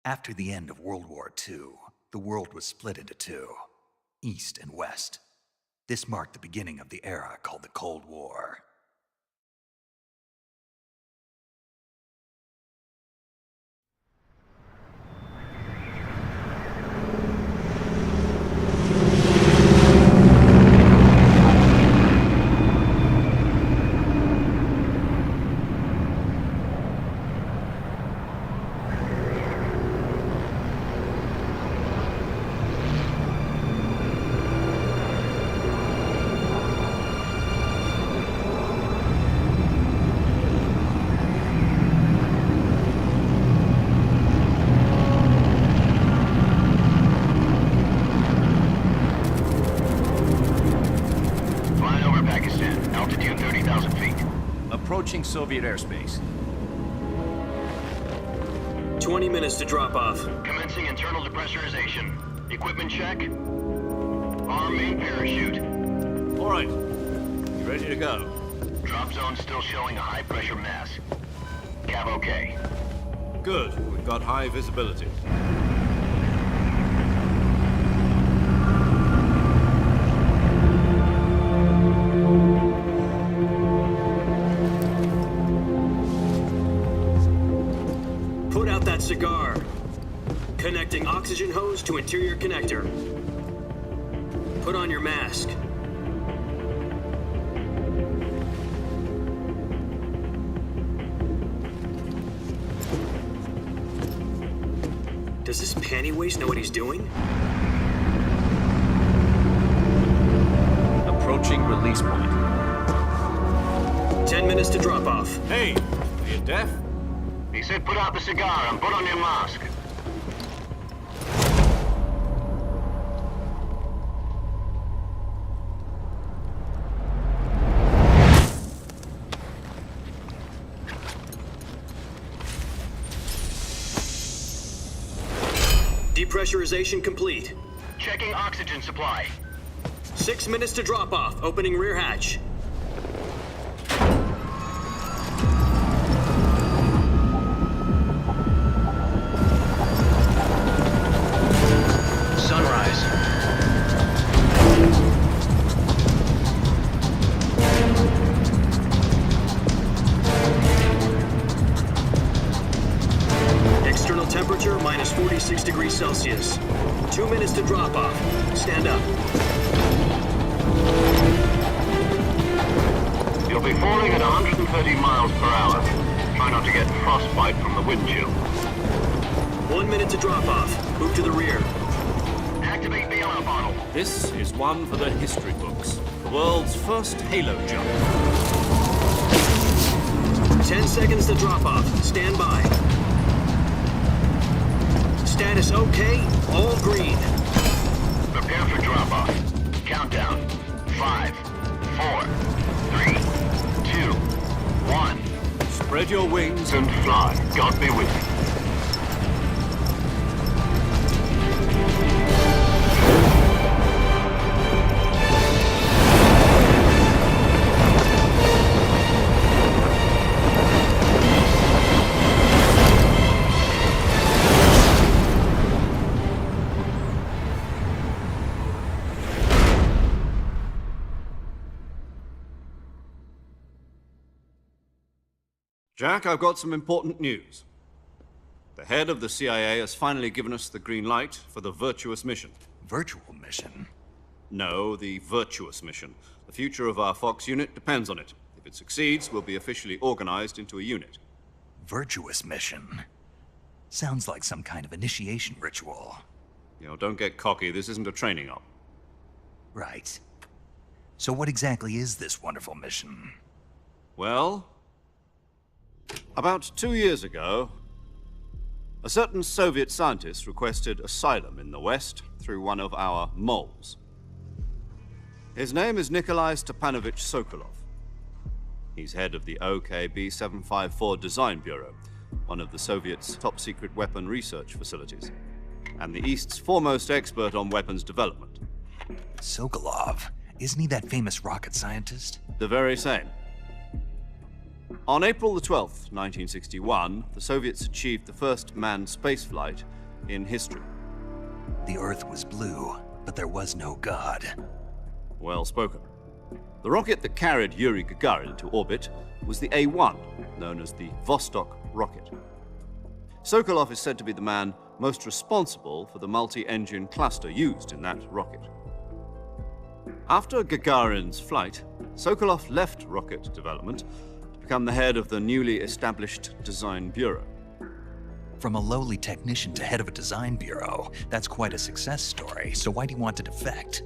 After the end of World War II, the world was split into two, East and West. This marked the beginning of the era called the Cold War. Approaching Soviet airspace. 20 minutes to drop off. Commencing internal depressurization. Equipment check. Arm main parachute. All right. You ready to go? Drop zone still showing a high pressure mass. Cav okay. Good. We've got high visibility. Put out that cigar. Connecting oxygen hose to interior connector. Put on your mask. Does this panty waste know what he's doing? Approaching release point. 10 minutes to drop off. Hey, are you deaf? He said put out the cigar and put on your mask. Depressurization complete. Checking oxygen supply. 6 minutes to drop off. Opening rear hatch. Sunrise. External temperature minus 46 degrees Celsius. 2 minutes to drop off. Stand up. You'll be falling at 130 miles per hour. Try not to get frostbite from the wind chill. 1 minute to drop off. Move to the rear. Activate bailout bottle. This is one for the history books. The world's first halo jump. 10 seconds to drop off. Stand by. Status okay. All green. Prepare for drop off. Countdown. 5, 4, 3, 2, 1. Spread your wings And fly. God be with you. Jack, I've got some important news. The head of the CIA has finally given us the green light for the virtuous mission. Virtual mission? No, the virtuous mission. The future of our Fox unit depends on it. If it succeeds, we'll be officially organized into a unit. Virtuous mission? Sounds like some kind of initiation ritual. You know, don't get cocky. This isn't a training op. Right. So what exactly is this wonderful mission? Well, about 2 years ago, a certain Soviet scientist requested asylum in the West through one of our moles. His name is Nikolai Stepanovich Sokolov. He's head of the OKB 754 Design Bureau, one of the Soviets' top-secret weapon research facilities, and the East's foremost expert on weapons development. Sokolov? Isn't he that famous rocket scientist? The very same. On April the 12th, 1961, the Soviets achieved the first manned spaceflight in history. The Earth was blue, but there was no God. Well spoken. The rocket that carried Yuri Gagarin to orbit was the A-1, known as the Vostok rocket. Sokolov is said to be the man most responsible for the multi-engine cluster used in that rocket. After Gagarin's flight, Sokolov left rocket development to become the head of the newly established Design Bureau. From a lowly technician to head of a design bureau, that's quite a success story, so why do you want to defect?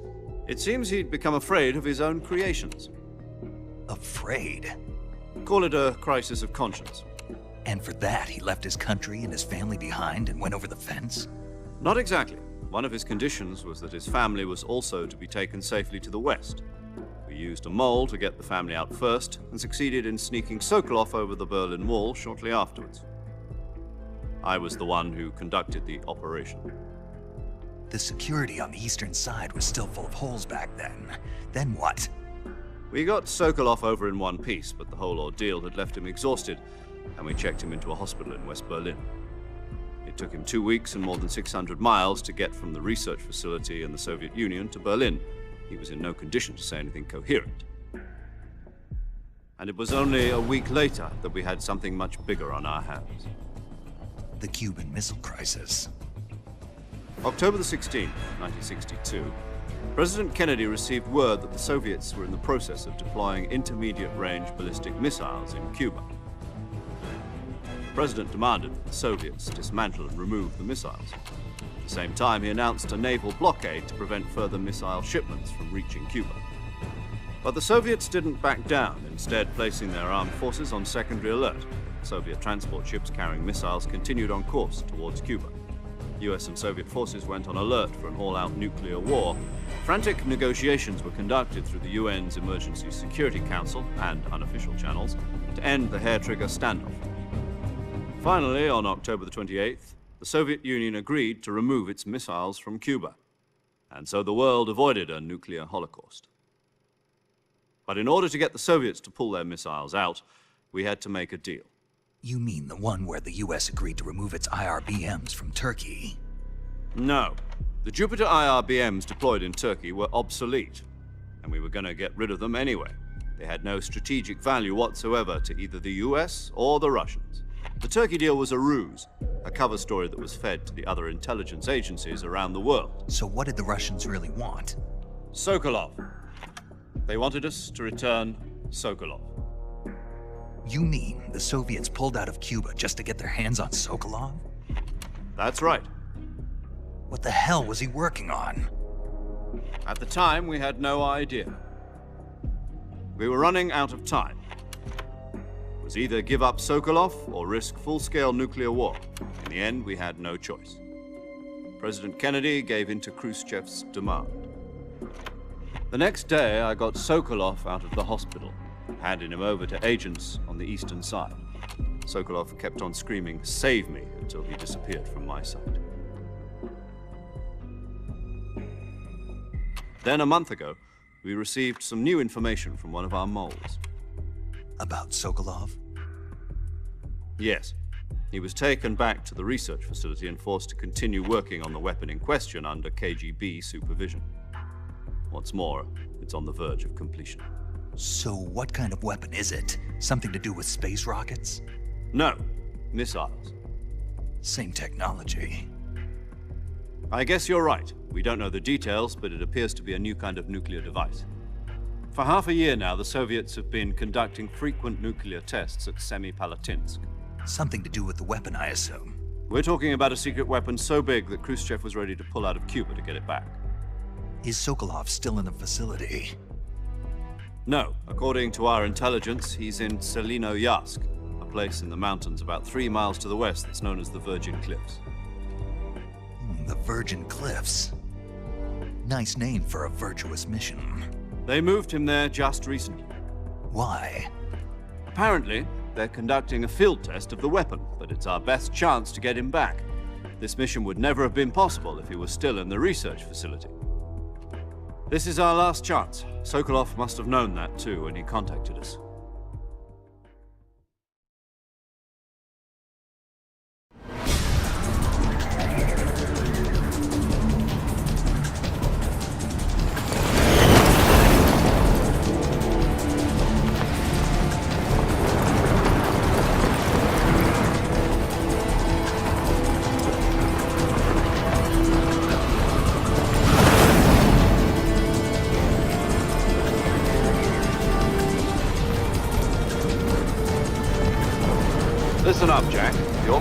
It seems he'd become afraid of his own creations. Afraid? Call it a crisis of conscience. And for that, he left his country and his family behind and went over the fence? Not exactly. One of his conditions was that his family was also to be taken safely to the west. We used a mole to get the family out first and succeeded in sneaking Sokolov over the Berlin Wall shortly afterwards. I was the one who conducted the operation. The security on the eastern side was still full of holes back then. Then what? We got Sokolov over in one piece, but the whole ordeal had left him exhausted, and we checked him into a hospital in West Berlin. It took him 2 weeks and more than 600 miles to get from the research facility in the Soviet Union to Berlin. He was in no condition to say anything coherent. And it was only a week later that we had something much bigger on our hands. The Cuban Missile Crisis. October the 16th, 1962, President Kennedy received word that the Soviets were in the process of deploying intermediate-range ballistic missiles in Cuba. The President demanded that the Soviets dismantle and remove the missiles. At the same time, he announced a naval blockade to prevent further missile shipments from reaching Cuba. But the Soviets didn't back down, instead placing their armed forces on secondary alert. Soviet transport ships carrying missiles continued on course towards Cuba. US and Soviet forces went on alert for an all-out nuclear war. Frantic negotiations were conducted through the UN's Emergency Security Council and unofficial channels to end the hair-trigger standoff. Finally, on October the 28th, the Soviet Union agreed to remove its missiles from Cuba, and so the world avoided a nuclear holocaust. But in order to get the Soviets to pull their missiles out, we had to make a deal. You mean the one where the US agreed to remove its IRBMs from Turkey? No. The Jupiter IRBMs deployed in Turkey were obsolete, and we were going to get rid of them anyway. They had no strategic value whatsoever to either the US or the Russians. The Turkey deal was a ruse, a cover story that was fed to the other intelligence agencies around the world. So what did the Russians really want? Sokolov. They wanted us to return Sokolov. You mean the Soviets pulled out of Cuba just to get their hands on Sokolov? That's right. What the hell was he working on? At the time, we had no idea. We were running out of time. It was either give up Sokolov or risk full-scale nuclear war. In the end, we had no choice. President Kennedy gave in to Khrushchev's demand. The next day, I got Sokolov out of the hospital, handing him over to agents on the eastern side. Sokolov kept on screaming, "Save me," until he disappeared from my sight. Then a month ago, we received some new information from one of our moles. About Sokolov? Yes. He was taken back to the research facility and forced to continue working on the weapon in question under KGB supervision. What's more, it's on the verge of completion. So what kind of weapon is it? Something to do with space rockets? No, missiles. Same technology. I guess you're right. We don't know the details, but it appears to be a new kind of nuclear device. For half a year now, the Soviets have been conducting frequent nuclear tests at Semipalatinsk. Something to do with the weapon, I assume. We're talking about a secret weapon so big that Khrushchev was ready to pull out of Cuba to get it back. Is Sokolov still in the facility? No. According to our intelligence, he's in Selinoyarsk, a place in the mountains about 3 miles to the west that's known as the Virgin Cliffs. The Virgin Cliffs. Nice name for a virtuous mission. They moved him there just recently. Why? Apparently, they're conducting a field test of the weapon, but it's our best chance to get him back. This mission would never have been possible if he was still in the research facility. This is our last chance. Sokolov must have known that too when he contacted us.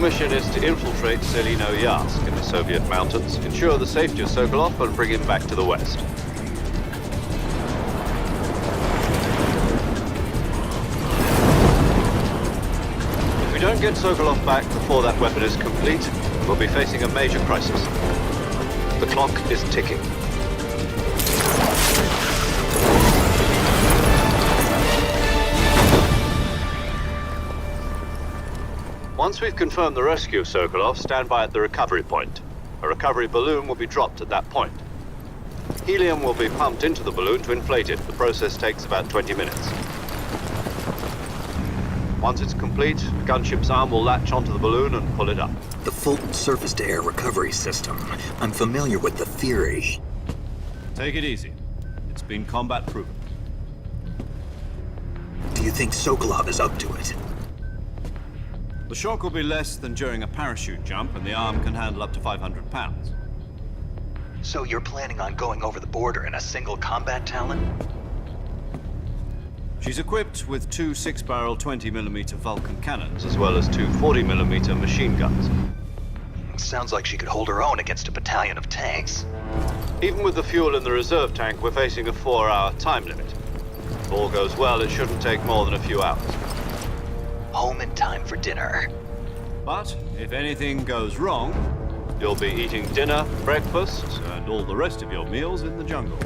mission is to infiltrate Selino-Yarsk in the Soviet mountains, ensure the safety of Sokolov, and bring him back to the West. If we don't get Sokolov back before that weapon is complete, we'll be facing a major crisis. The clock is ticking. Once we've confirmed the rescue of Sokolov, stand by at the recovery point. A recovery balloon will be dropped at that point. Helium will be pumped into the balloon to inflate it. The process takes about 20 minutes. Once it's complete, the gunship's arm will latch onto the balloon and pull it up. The Fulton surface-to-air recovery system. I'm familiar with the theory. Take it easy. It's been combat-proven. Do you think Sokolov is up to it? The shock will be less than during a parachute jump, and the arm can handle up to 500 pounds. So you're planning on going over the border in a single combat Talon? She's equipped with two 6-barrel 20mm Vulcan cannons, as well as two 40mm machine guns. Sounds like she could hold her own against a battalion of tanks. Even with the fuel in the reserve tank, we're facing a 4-hour time limit. If all goes well, it shouldn't take more than a few hours. Home in time for dinner. But if anything goes wrong, you'll be eating dinner, breakfast, and all the rest of your meals in the jungle.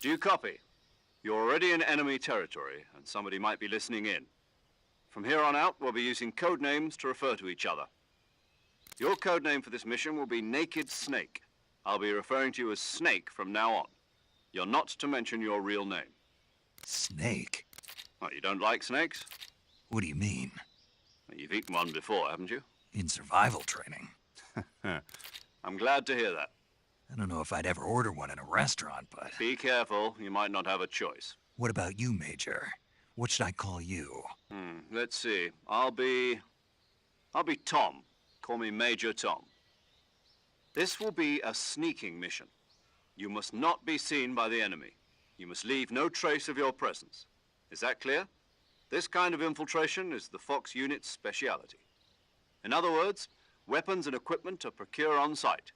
Do you copy? You're already in enemy territory, and somebody might be listening in. From here on out, we'll be using code names to refer to each other. Your code name for this mission will be Naked Snake. I'll be referring to you as Snake from now on. You're not to mention your real name. Snake? What, you don't like snakes? What do you mean? Well, you've eaten one before, haven't you? In survival training. I'm glad to hear that. I don't know if I'd ever order one in a restaurant, but... Be careful, you might not have a choice. What about you, Major? What should I call you? Let's see. I'll be Tom. Call me Major Tom. This will be a sneaking mission. You must not be seen by the enemy. You must leave no trace of your presence. Is that clear? This kind of infiltration is the Fox unit's speciality. In other words, weapons and equipment are procured on site.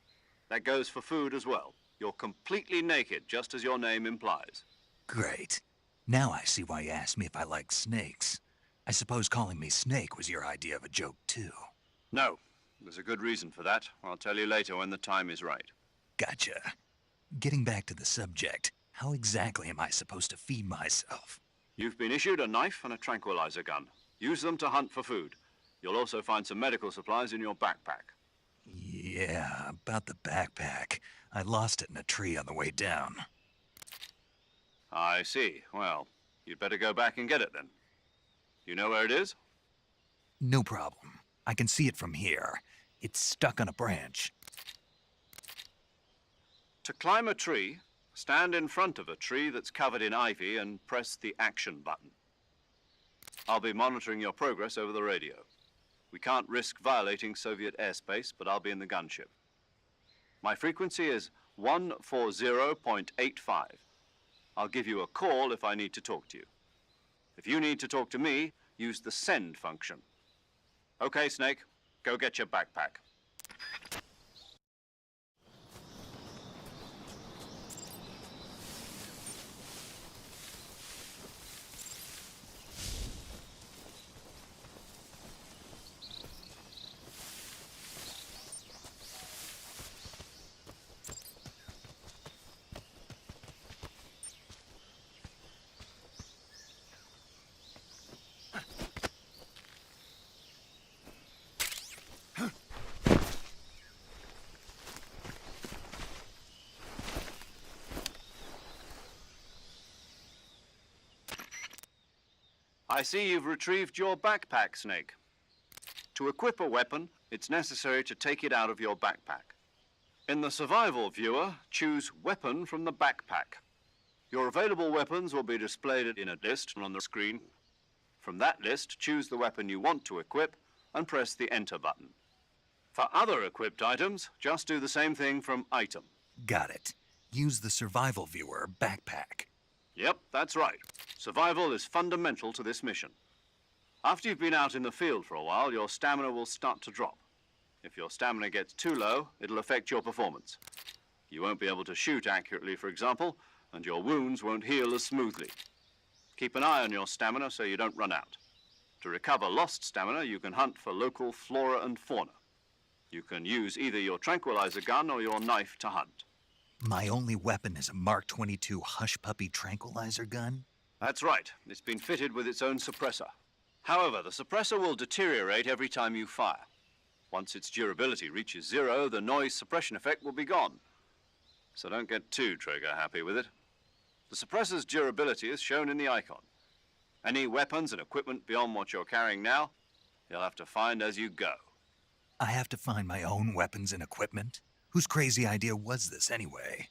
That goes for food as well. You're completely naked, just as your name implies. Great. Now I see why you asked me if I like snakes. I suppose calling me Snake was your idea of a joke, too. No. There's a good reason for that. I'll tell you later when the time is right. Gotcha. Getting back to the subject, how exactly am I supposed to feed myself? You've been issued a knife and a tranquilizer gun. Use them to hunt for food. You'll also find some medical supplies in your backpack. Yeah, about the backpack. I lost it in a tree on the way down. I see. Well, you'd better go back and get it then. You know where it is? No problem. I can see it from here. It's stuck on a branch. To climb a tree, stand in front of a tree that's covered in ivy and press the action button. I'll be monitoring your progress over the radio. We can't risk violating Soviet airspace, but I'll be in the gunship. My frequency is 140.85. I'll give you a call if I need to talk to you. If you need to talk to me, use the send function. Okay, Snake, go get your backpack. I see you've retrieved your backpack, Snake. To equip a weapon, it's necessary to take it out of your backpack. In the survival viewer, choose Weapon from the backpack. Your available weapons will be displayed in a list on the screen. From that list, choose the weapon you want to equip and press the Enter button. For other equipped items, just do the same thing from Item. Got it. Use the survival viewer backpack. Yep, that's right. Survival is fundamental to this mission. After you've been out in the field for a while, your stamina will start to drop. If your stamina gets too low, it'll affect your performance. You won't be able to shoot accurately, for example, and your wounds won't heal as smoothly. Keep an eye on your stamina so you don't run out. To recover lost stamina, you can hunt for local flora and fauna. You can use either your tranquilizer gun or your knife to hunt. My only weapon is a Mark 22 Hush Puppy tranquilizer gun? That's right. It's been fitted with its own suppressor. However, the suppressor will deteriorate every time you fire. Once its durability reaches 0, the noise suppression effect will be gone. So don't get too trigger-happy with it. The suppressor's durability is shown in the icon. Any weapons and equipment beyond what you're carrying now, you'll have to find as you go. I have to find my own weapons and equipment? Whose crazy idea was this anyway?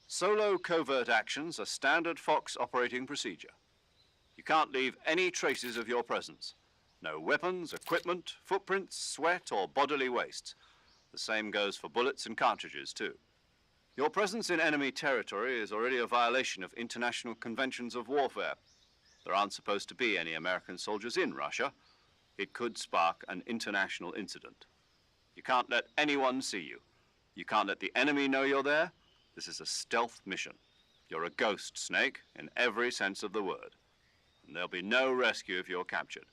Solo covert actions are standard Fox operating procedure. You can't leave any traces of your presence. No weapons, equipment, footprints, sweat, or bodily waste. The same goes for bullets and cartridges, too. Your presence in enemy territory is already a violation of international conventions of warfare. There aren't supposed to be any American soldiers in Russia. It could spark an international incident. You can't let anyone see you. You can't let the enemy know you're there. This is a stealth mission. You're a ghost, Snake, in every sense of the word. And there'll be no rescue if you're captured.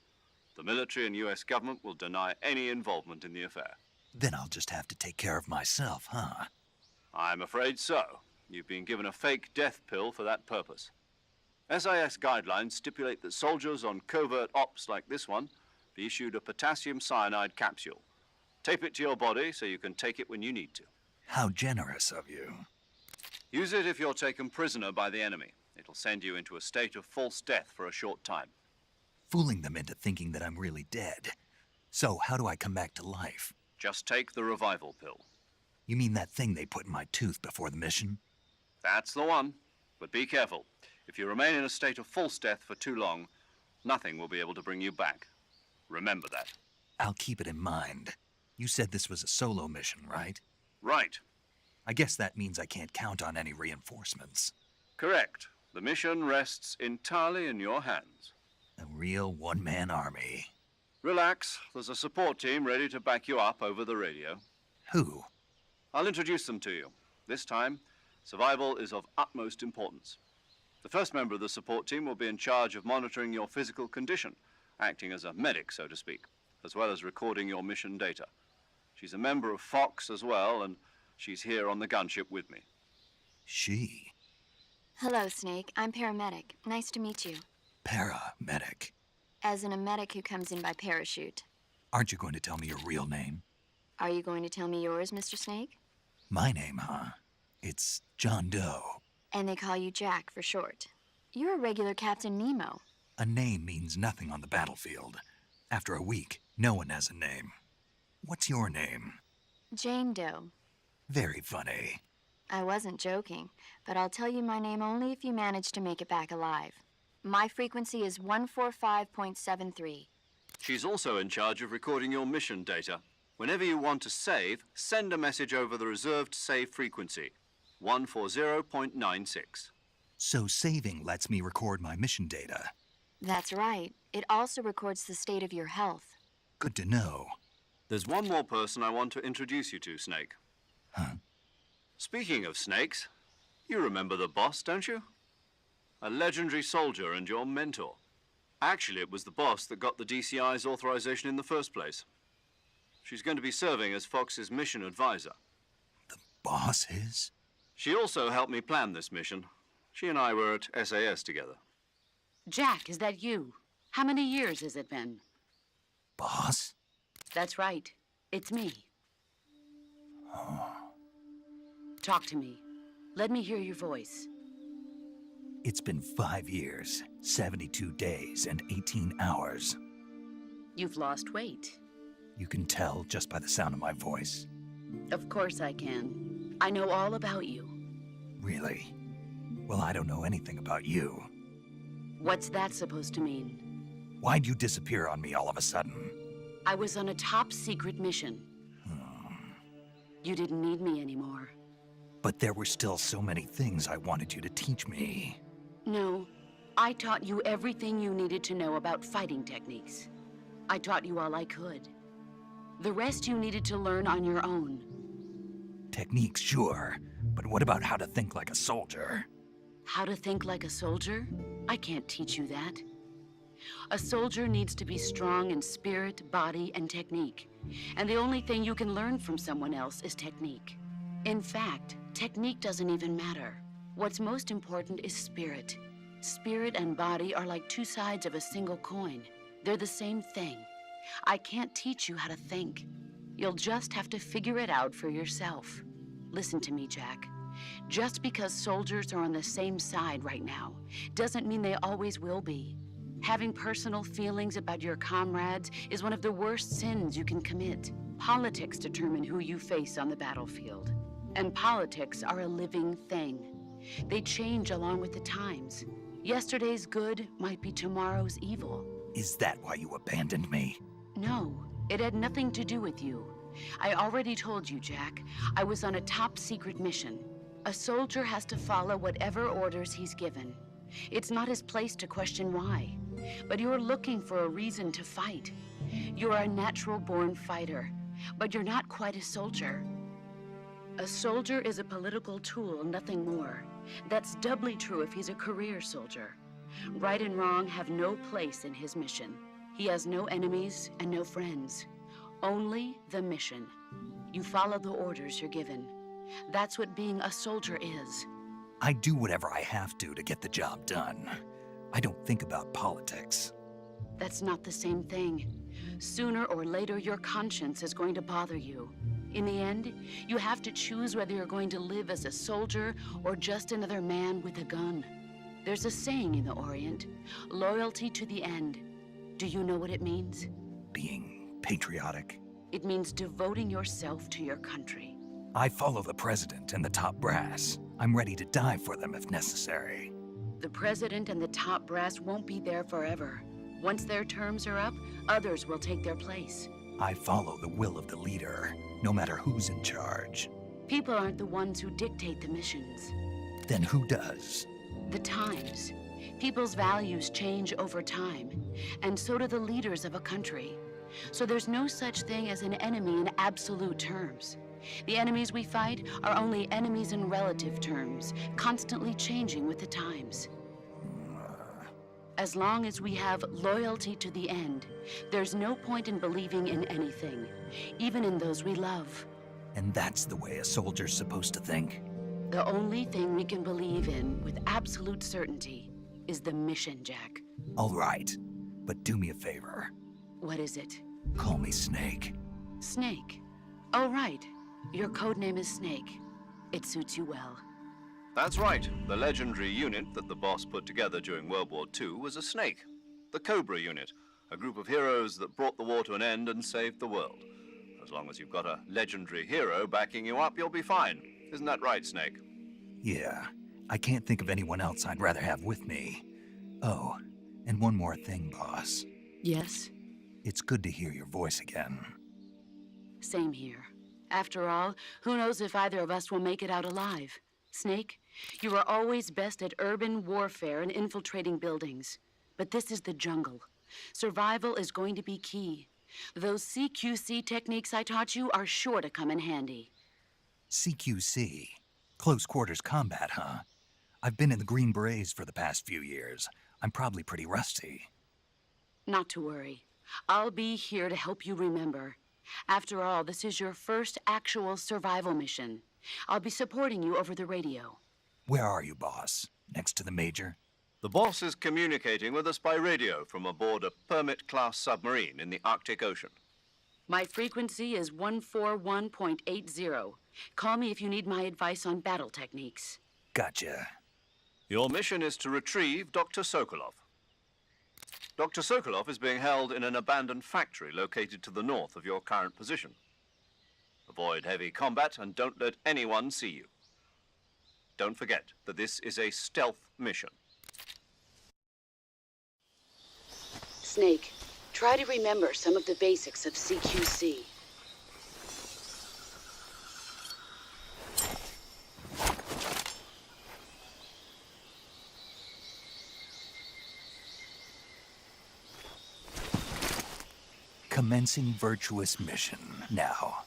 The military and US government will deny any involvement in the affair. Then I'll just have to take care of myself, huh? I'm afraid so. You've been given a fake death pill for that purpose. SIS guidelines stipulate that soldiers on covert ops like this one be issued a potassium cyanide capsule. Tape it to your body so you can take it when you need to. How generous of you. Use it if you're taken prisoner by the enemy. It'll send you into a state of false death for a short time. Fooling them into thinking that I'm really dead. So how do I come back to life? Just take the revival pill. You mean that thing they put in my tooth before the mission? That's the one. But be careful. If you remain in a state of false death for too long, nothing will be able to bring you back. Remember that. I'll keep it in mind. You said this was a solo mission, right? Right. I guess that means I can't count on any reinforcements. Correct. The mission rests entirely in your hands. A real one-man army. Relax. There's a support team ready to back you up over the radio. Who? I'll introduce them to you. This time, survival is of utmost importance. The first member of the support team will be in charge of monitoring your physical condition, acting as a medic, so to speak, as well as recording your mission data. She's a member of Fox as well, and she's here on the gunship with me. She? Hello, Snake. I'm paramedic. Nice to meet you. Paramedic. As in a medic who comes in by parachute. Aren't you going to tell me your real name? Are you going to tell me yours, Mr. Snake? My name, huh? It's John Doe. And they call you Jack for short. You're a regular Captain Nemo. A name means nothing on the battlefield. After a week, no one has a name. What's your name? Jane Doe. Very funny. I wasn't joking, but I'll tell you my name only if you manage to make it back alive. My frequency is 145.73. She's also in charge of recording your mission data. Whenever you want to save, send a message over the reserved save frequency, 140.96. So saving lets me record my mission data. That's right. It also records the state of your health. Good to know. There's one more person I want to introduce you to, Snake. Huh? Speaking of snakes, you remember the boss, don't you? A legendary soldier and your mentor. Actually, it was the boss that got the DCI's authorization in the first place. She's going to be serving as Fox's mission advisor. The boss is? She also helped me plan this mission. She and I were at SAS together. Jack, is that you? How many years has it been? Boss? That's right. It's me. Oh. Talk to me. Let me hear your voice. It's been 5 years, 72 days, and 18 hours. You've lost weight. You can tell just by the sound of my voice. Of course I can. I know all about you. Really? Well, I don't know anything about you. What's that supposed to mean? Why'd you disappear on me all of a sudden? I was on a top secret mission. You didn't need me anymore. But there were still so many things I wanted you to teach me. No, I taught you everything you needed to know about fighting techniques. I taught you all I could. The rest you needed to learn on your own. Techniques, sure. But what about how to think like a soldier? How to think like a soldier? I can't teach you that. A soldier needs to be strong in spirit, body, and technique. And the only thing you can learn from someone else is technique. In fact, technique doesn't even matter. What's most important is spirit. Spirit and body are like two sides of a single coin. They're the same thing. I can't teach you how to think. You'll just have to figure it out for yourself. Listen to me, Jack. Just because soldiers are on the same side right now doesn't mean they always will be. Having personal feelings about your comrades is one of the worst sins you can commit. Politics determine who you face on the battlefield. And politics are a living thing. They change along with the times. Yesterday's good might be tomorrow's evil. Is that why you abandoned me? No, it had nothing to do with you. I already told you, Jack. I was on a top secret mission. A soldier has to follow whatever orders he's given. It's not his place to question why. But you're looking for a reason to fight. You're a natural-born fighter, but you're not quite a soldier. A soldier is a political tool, nothing more. That's doubly true if he's a career soldier. Right and wrong have no place in his mission. He has no enemies and no friends. Only the mission. You follow the orders you're given. That's what being a soldier is. I do whatever I have to get the job done. I don't think about politics. That's not the same thing. Sooner or later, your conscience is going to bother you. In the end, you have to choose whether you're going to live as a soldier or just another man with a gun. There's a saying in the Orient, loyalty to the end. Do you know what it means? Being patriotic. It means devoting yourself to your country. I follow the president and the top brass. I'm ready to die for them if necessary. The president and the top brass won't be there forever. Once their terms are up, others will take their place. I follow the will of the leader, no matter who's in charge. People aren't the ones who dictate the missions. Then who does? The times. People's values change over time, and so do the leaders of a country. So there's no such thing as an enemy in absolute terms. The enemies we fight are only enemies in relative terms, constantly changing with the times. As long as we have loyalty to the end, there's no point in believing in anything, even in those we love. And that's the way a soldier's supposed to think? The only thing we can believe in with absolute certainty is the mission, Jack. All right, but do me a favor. What is it? Call me Snake. Snake. Oh, right. Your code name is Snake. It suits you well. That's right. The legendary unit that the boss put together during World War II was a snake. The Cobra unit, a group of heroes that brought the war to an end and saved the world. As long as you've got a legendary hero backing you up, you'll be fine. Isn't that right, Snake? Yeah, I can't think of anyone else I'd rather have with me. Oh, and one more thing, boss. Yes? It's good to hear your voice again. Same here. After all, who knows if either of us will make it out alive? Snake, you are always best at urban warfare and infiltrating buildings. But this is the jungle. Survival is going to be key. Those CQC techniques I taught you are sure to come in handy. CQC? Close quarters combat, huh? I've been in the Green Berets for the past few years. I'm probably pretty rusty. Not to worry. I'll be here to help you remember. After all, this is your first actual survival mission. I'll be supporting you over the radio. Where are you, boss? Next to the Major? The boss is communicating with us by radio from aboard a Permit-class submarine in the Arctic Ocean. My frequency is 141.80. Call me if you need my advice on battle techniques. Gotcha. Your mission is to retrieve Dr. Sokolov. Dr. Sokolov is being held in an abandoned factory located to the north of your current position. Avoid heavy combat and don't let anyone see you. Don't forget that this is a stealth mission. Snake, try to remember some of the basics of CQC. Commencing virtuous mission now.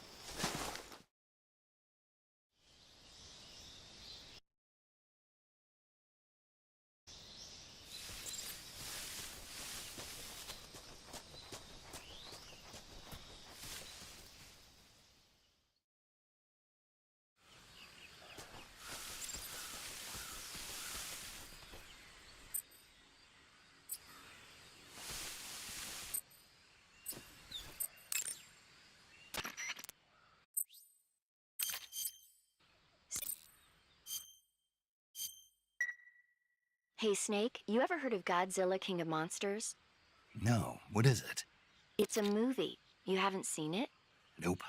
Hey, Snake, you ever heard of Godzilla, King of Monsters? No, what is it? It's a movie. You haven't seen it? Nope.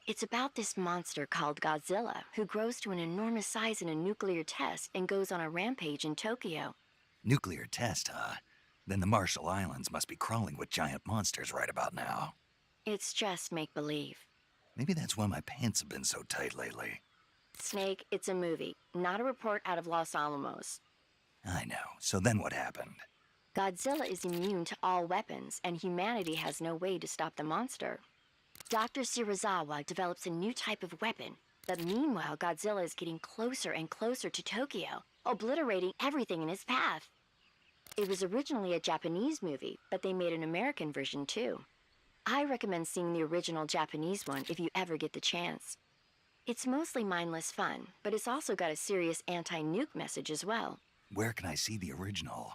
It's about this monster called Godzilla, who grows to an enormous size in a nuclear test and goes on a rampage in Tokyo. Nuclear test, huh? Then the Marshall Islands must be crawling with giant monsters right about now. It's just make-believe. Maybe that's why my pants have been so tight lately. Snake, it's a movie, not a report out of Los Alamos. I know. So then what happened? Godzilla is immune to all weapons, and humanity has no way to stop the monster. Dr. Shirazawa develops a new type of weapon, but meanwhile Godzilla is getting closer and closer to Tokyo, obliterating everything in his path. It was originally a Japanese movie, but they made an American version too. I recommend seeing the original Japanese one if you ever get the chance. It's mostly mindless fun, but it's also got a serious anti-nuke message as well. Where can I see the original?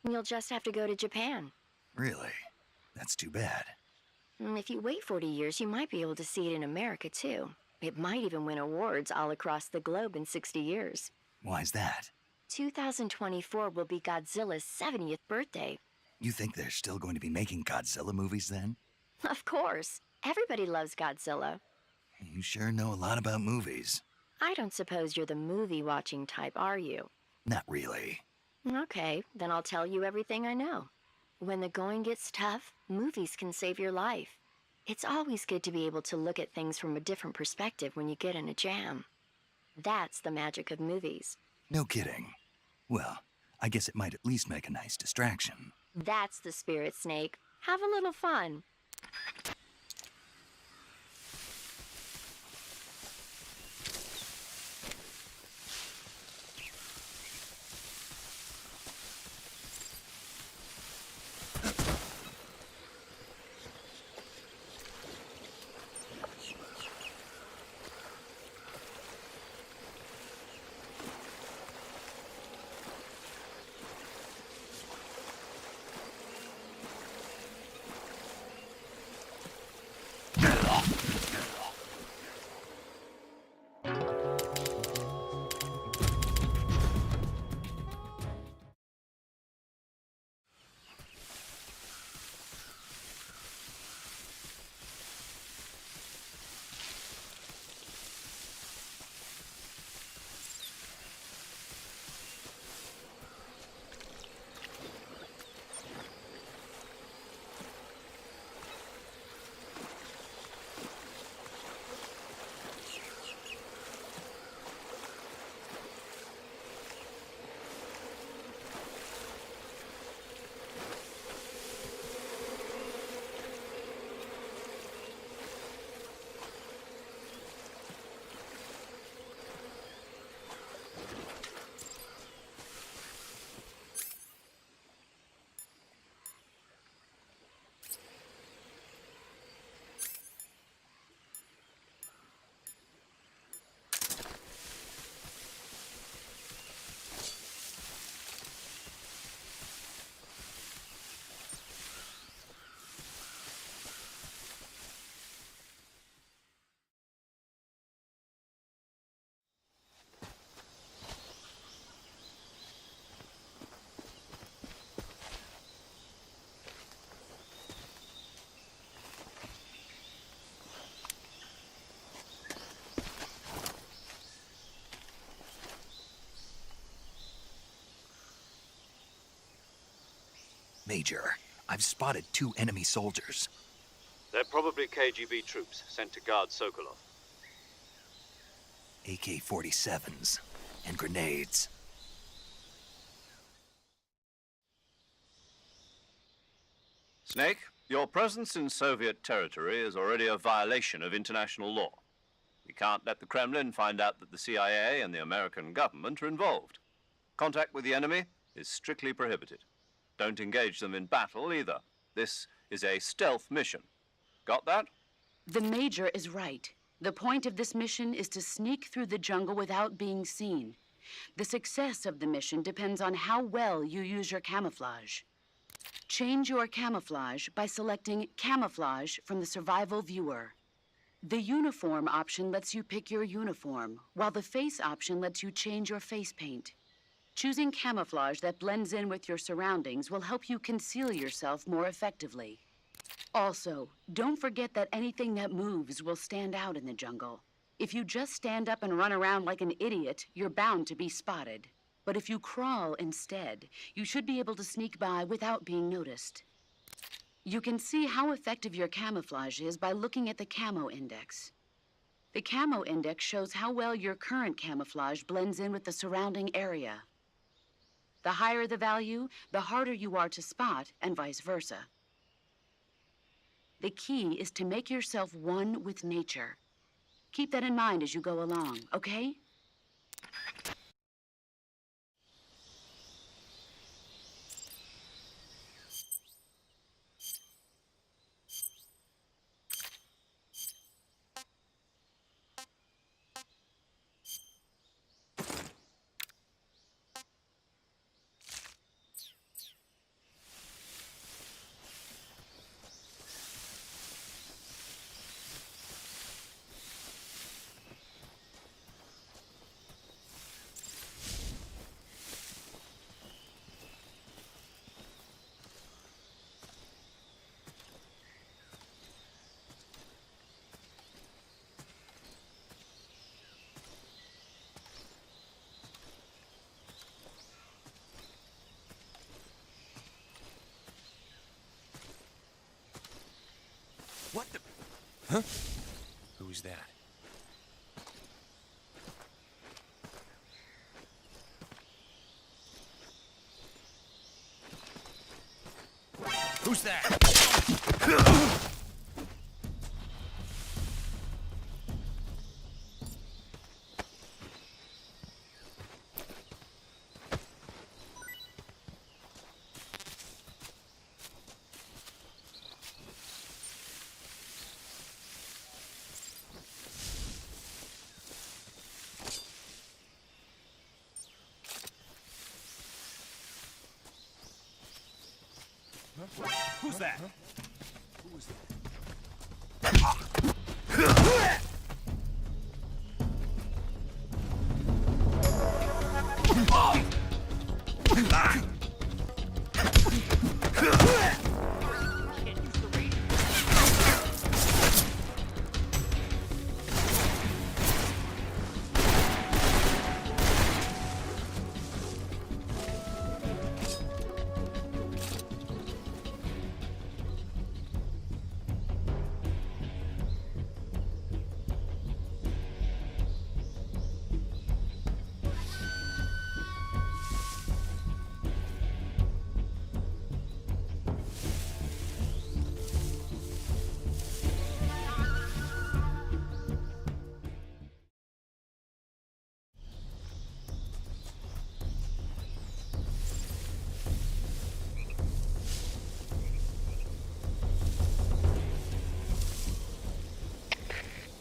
You'll just have to go to Japan. Really? That's too bad. If you wait 40 years, you might be able to see it in America too. It might even win awards all across the globe in 60 years. Why's that? 2024 will be Godzilla's 70th birthday. You think they're still going to be making Godzilla movies then? Of course. Everybody loves Godzilla. You sure know a lot about movies. I don't suppose you're the movie-watching type, are you? Not really. Okay, then I'll tell you everything I know. When the going gets tough, movies can save your life. It's always good to be able to look at things from a different perspective when you get in a jam. That's the magic of movies. No kidding. Well, I guess it might at least make a nice distraction. That's the spirit, Snake. Have a little fun. Major, I've spotted 2 enemy soldiers. They're probably KGB troops sent to guard Sokolov. AK-47s and grenades. Snake, your presence in Soviet territory is already a violation of international law. We can't let the Kremlin find out that the CIA and the American government are involved. Contact with the enemy is strictly prohibited. Don't engage them in battle either. This is a stealth mission. Got that? The Major is right. The point of this mission is to sneak through the jungle without being seen. The success of the mission depends on how well you use your camouflage. Change your camouflage by selecting Camouflage from the Survival Viewer. The Uniform option lets you pick your uniform, while the Face option lets you change your face paint. Choosing camouflage that blends in with your surroundings will help you conceal yourself more effectively. Also, don't forget that anything that moves will stand out in the jungle. If you just stand up and run around like an idiot, you're bound to be spotted. But if you crawl instead, you should be able to sneak by without being noticed. You can see how effective your camouflage is by looking at the Camo Index. The Camo Index shows how well your current camouflage blends in with the surrounding area. The higher the value, the harder you are to spot, and vice versa. The key is to make yourself one with nature. Keep that in mind as you go along, okay? What the... Huh? Who's that? Who's that? Who's that? Who's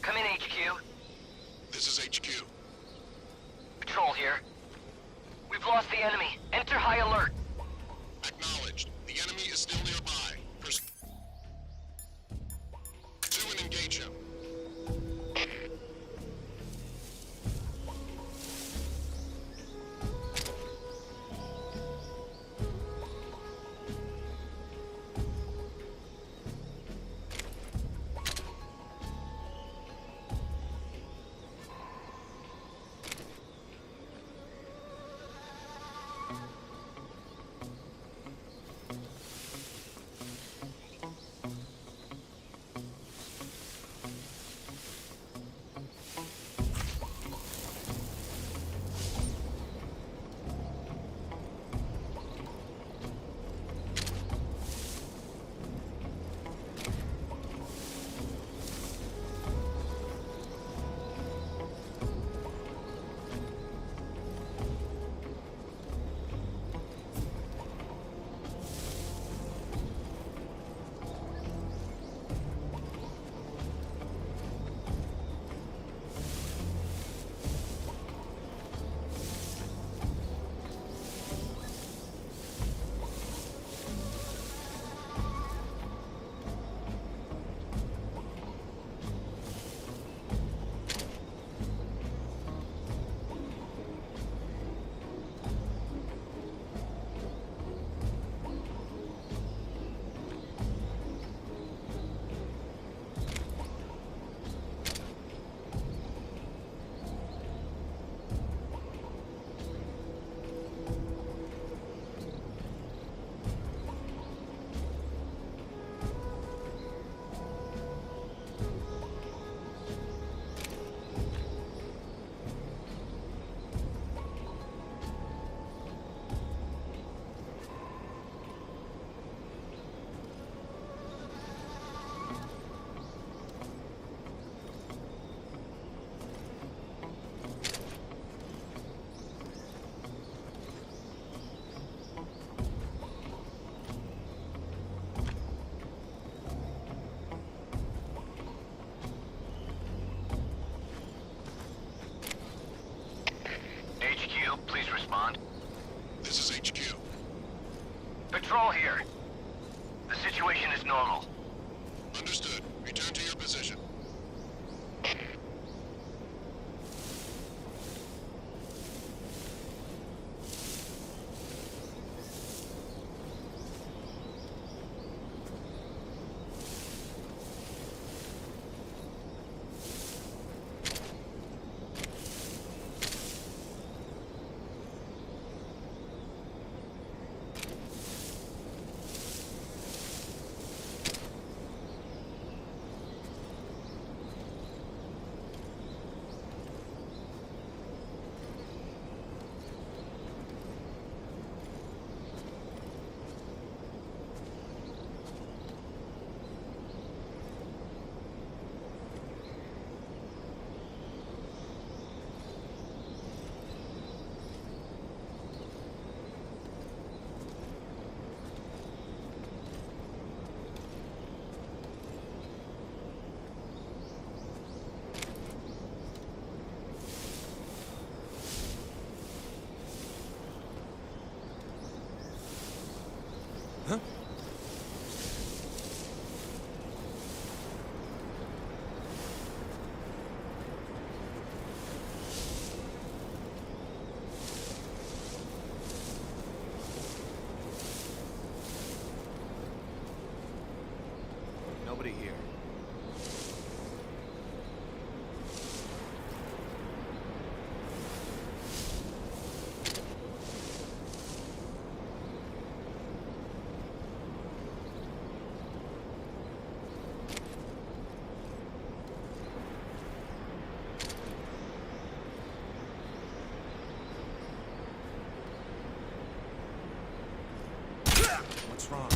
Come in, HQ. This is HQ. Patrol here. We've lost the enemy. Enter high alert. Acknowledged. The enemy is still nearby. Pursue and engage him. HQ. Patrol here. The situation is normal. Understood. Return to your position. Nobody here. What's wrong?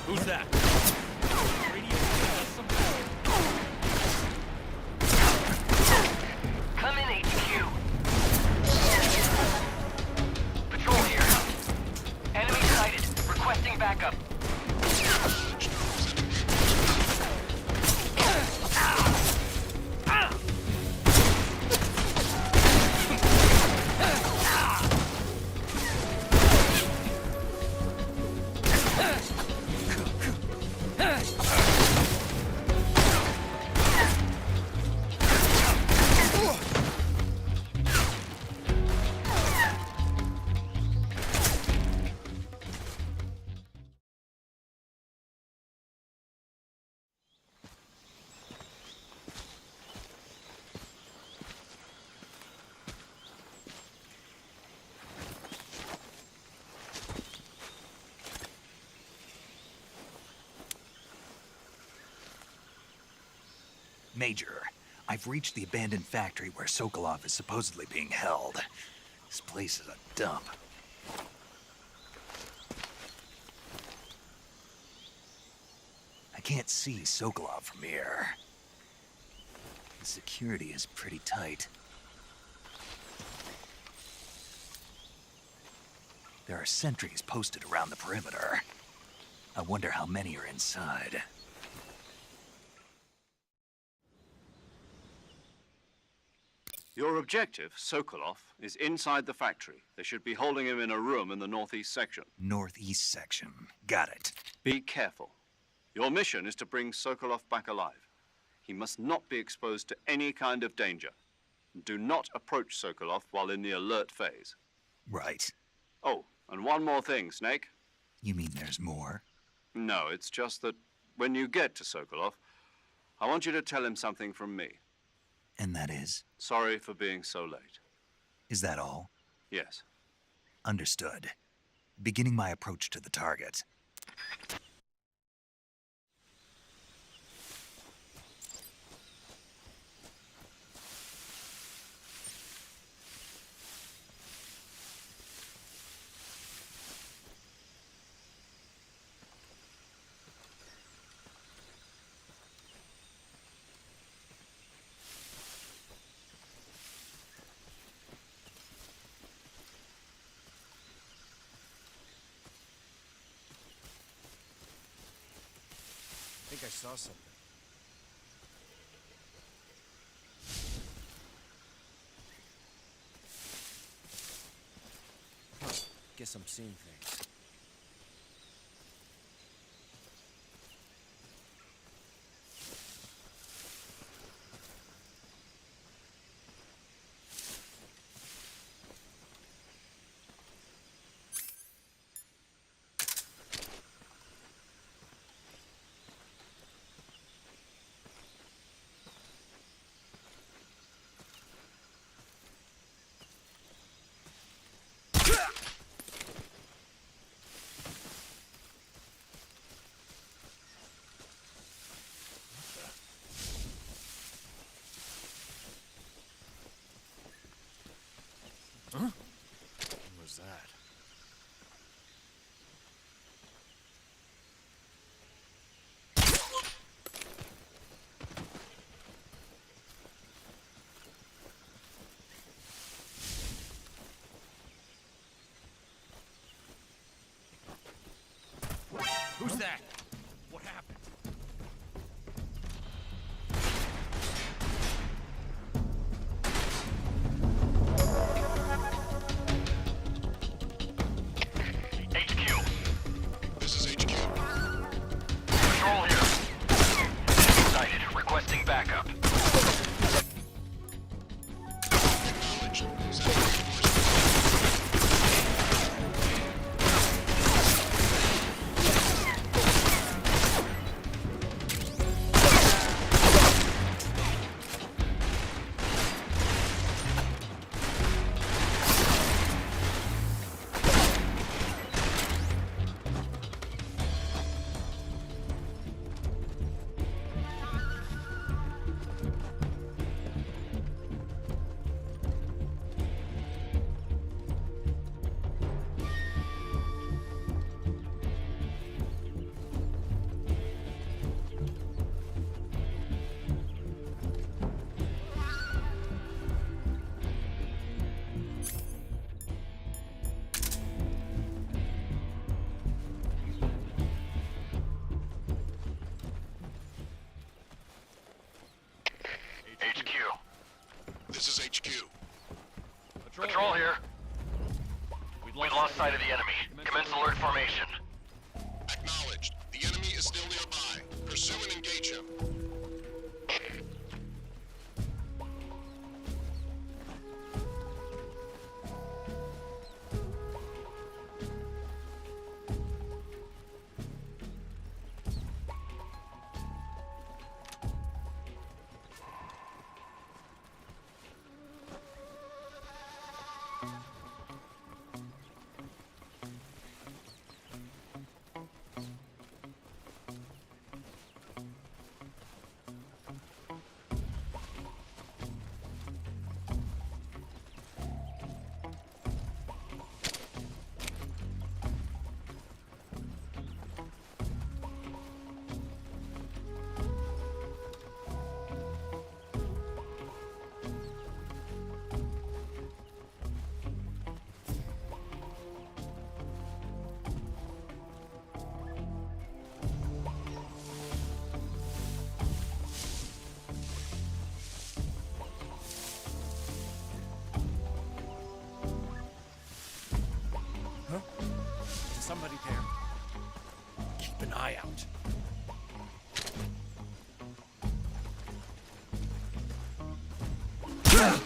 Who's that? Come in, HQ. Patrol here. Enemy sighted. Requesting backup. Major, I've reached the abandoned factory where Sokolov is supposedly being held. This place is a dump. I can't see Sokolov from here. The security is pretty tight. There are sentries posted around the perimeter. I wonder how many are inside. Your objective, Sokolov, is inside the factory. They should be holding him in a room in the northeast section. Northeast section. Got it. Be careful. Your mission is to bring Sokolov back alive. He must not be exposed to any kind of danger. Do not approach Sokolov while in the alert phase. Right. Oh, and one more thing, Snake. You mean there's more? No, it's just that when you get to Sokolov, I want you to tell him something from me. And that is? Sorry for being so late. Is that all? Yes. Understood. Beginning my approach to the target. I think I saw something. Huh. Guess I'm seeing things. What was that? Who's that? What happened? HQ. This is HQ. Patrol here. Sighted. Requesting backup. Acknowledged. Sending reinforcements. HQ. This is HQ. Patrol here. We've lost sight of the enemy. Commence alert formation. Acknowledged. The enemy is still nearby. Pursue and engage him. out.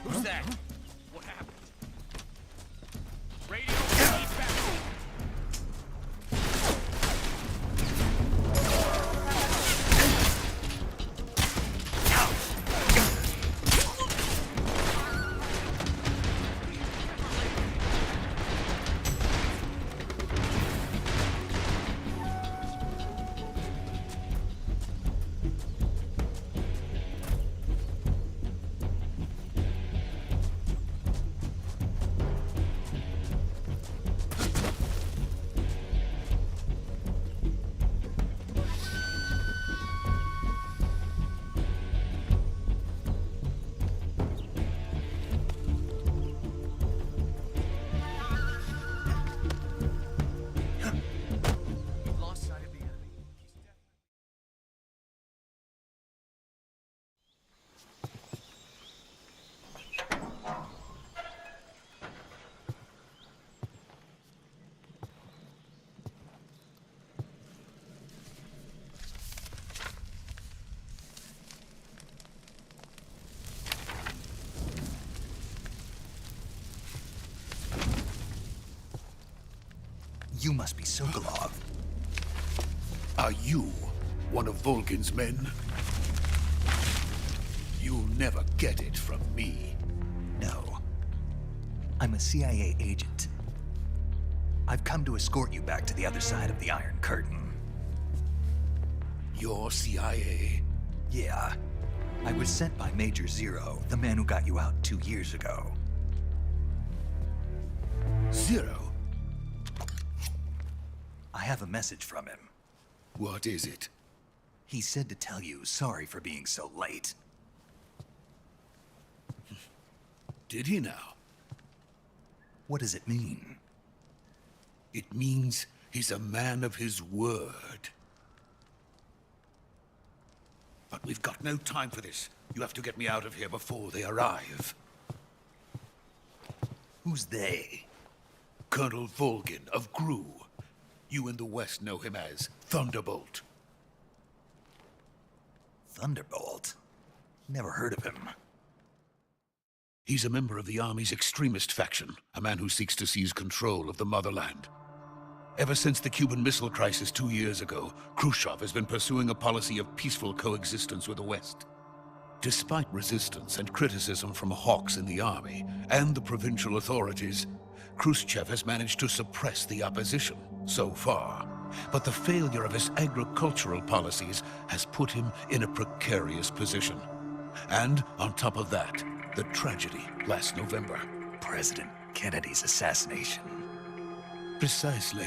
Who's that? What happened? Radio, keep back. Lost sight of the enemy. You must be Sokolov. Are you one of Volgin's men? You'll never get it from me. No. I'm a CIA agent. I've come to escort you back to the other side of the Iron Curtain. You're CIA? Yeah. I was sent by Major Zero, the man who got you out 2 years ago. Zero? I have a message from him. What is it? He said to tell you sorry for being so late. Did he now? What does it mean? It means he's a man of his word. But we've got no time for this. You have to get me out of here before they arrive. Who's they? Colonel Volgin of GRU. You in the West know him as Thunderbolt. Thunderbolt? Never heard of him. He's a member of the Army's extremist faction, a man who seeks to seize control of the motherland. Ever since the Cuban Missile Crisis 2 years ago, Khrushchev has been pursuing a policy of peaceful coexistence with the West. Despite resistance and criticism from hawks in the army and the provincial authorities, Khrushchev has managed to suppress the opposition so far. But the failure of his agricultural policies has put him in a precarious position. And on top of that, the tragedy last November. President Kennedy's assassination. Precisely.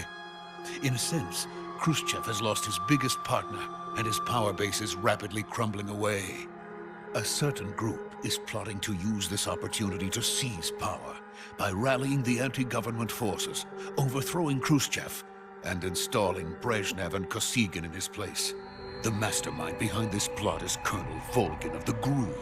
In a sense, Khrushchev has lost his biggest partner, and his power base is rapidly crumbling away. A certain group is plotting to use this opportunity to seize power by rallying the anti-government forces, overthrowing Khrushchev, and installing Brezhnev and Kosygin in his place. The mastermind behind this plot is Colonel Volgin of the GRU.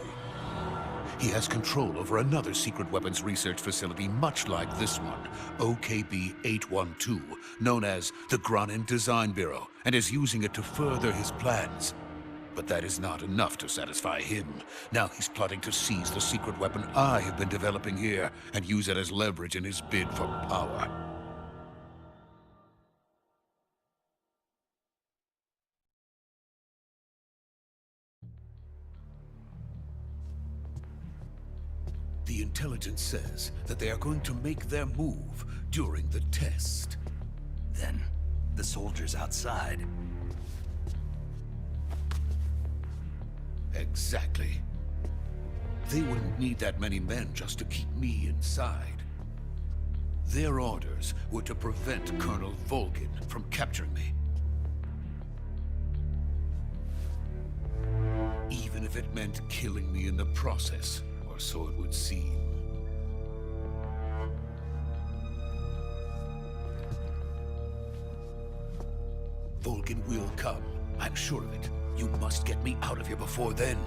He has control over another secret weapons research facility much like this one, OKB-812, known as the Granin Design Bureau, and is using it to further his plans. But that is not enough to satisfy him. Now he's plotting to seize the secret weapon I have been developing here and use it as leverage in his bid for power. The intelligence says that they are going to make their move during the test. Then, the soldiers outside. Exactly. They wouldn't need that many men just to keep me inside. Their orders were to prevent Colonel Volgin from capturing me. Even if it meant killing me in the process, or so it would seem. Vulcan will come. I'm sure of it. You must get me out of here before then.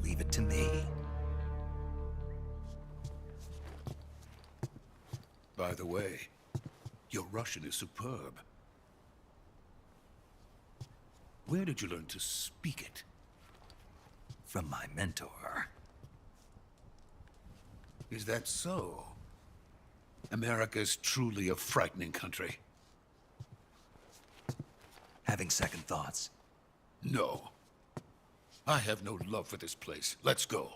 Leave it to me. By the way, your Russian is superb. Where did you learn to speak it? From my mentor. Is that so? America's truly a frightening country. Having second thoughts. No. I have no love for this place. Let's go.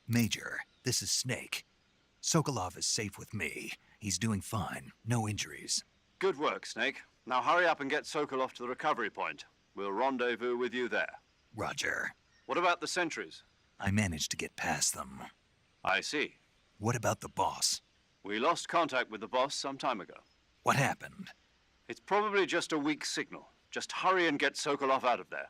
Major, this is Snake. Sokolov is safe with me. He's doing fine. No injuries. Good work, Snake. Now hurry up and get Sokolov to the recovery point. We'll rendezvous with you there. Roger. What about the sentries? I managed to get past them. I see. What about the boss? We lost contact with the boss some time ago. What happened? It's probably just a weak signal. Just hurry and get Sokolov out of there.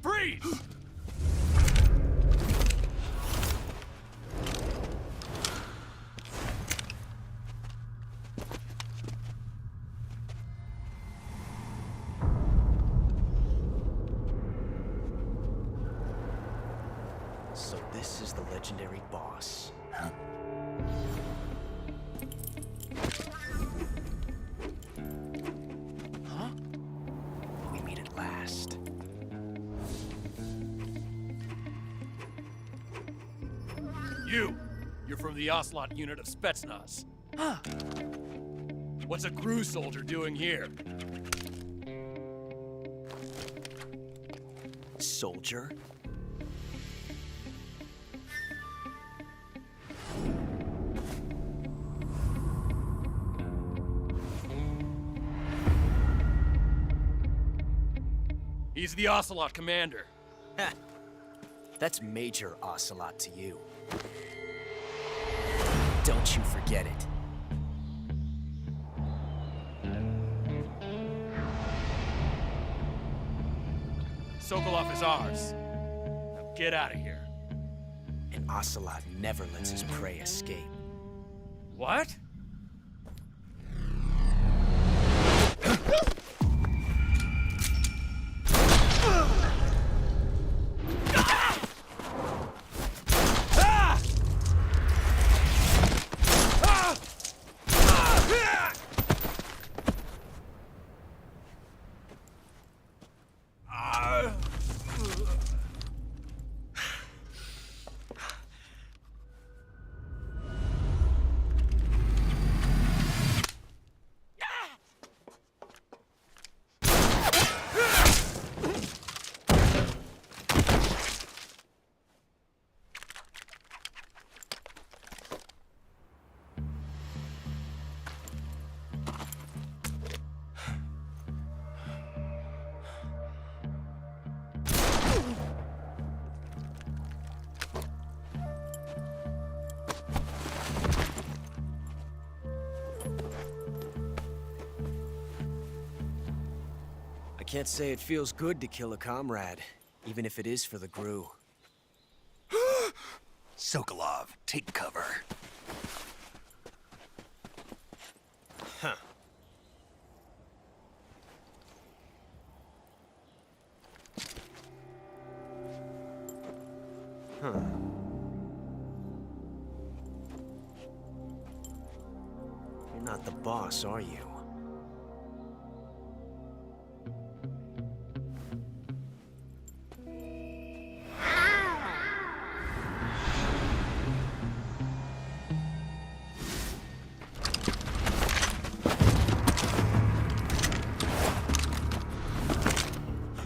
Freeze! So this is the legendary boss. Huh? Huh? We meet at last. You're from the Ocelot unit of Spetsnaz. What's a crew soldier doing here? Soldier? He's the Ocelot commander. Ha! That's Major Ocelot to you. Don't you forget it. Sokolov is ours. Now get out of here. And Ocelot never lets his prey escape. What? I can't say it feels good to kill a comrade, even if it is for the GRU. Sokolov, take cover. You're not the boss, are you?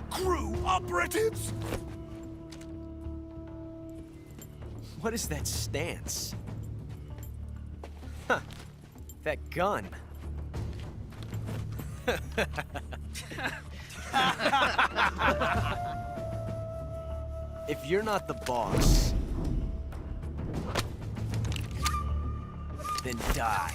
Crew operatives! What is that stance? Huh. That gun. If you're not the boss, then die.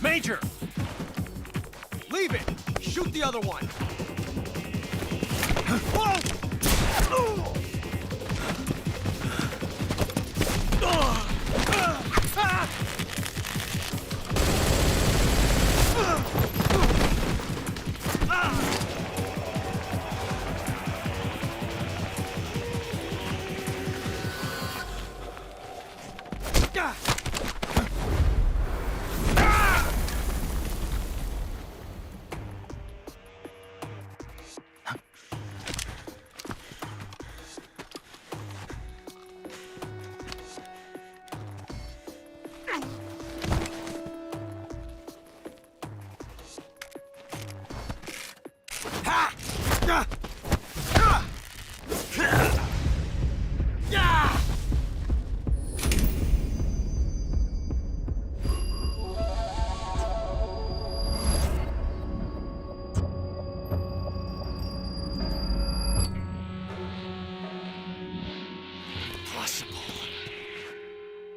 Major! Leave it! Shoot the other one!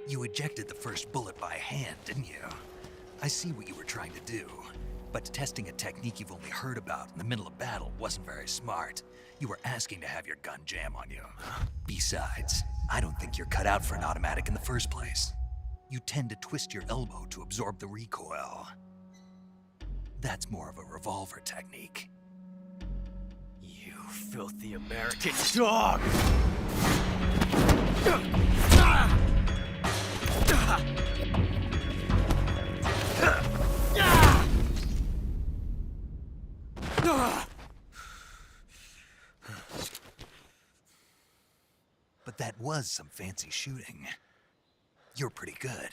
You ejected the first bullet by hand, didn't you? I see what you were trying to do. But testing a technique you've only heard about in the middle of battle wasn't very smart. You were asking to have your gun jam on you. Besides, I don't think you're cut out for an automatic in the first place. You tend to twist your elbow to absorb the recoil. That's more of a revolver technique. You filthy American dog! But that was some fancy shooting. You're pretty good.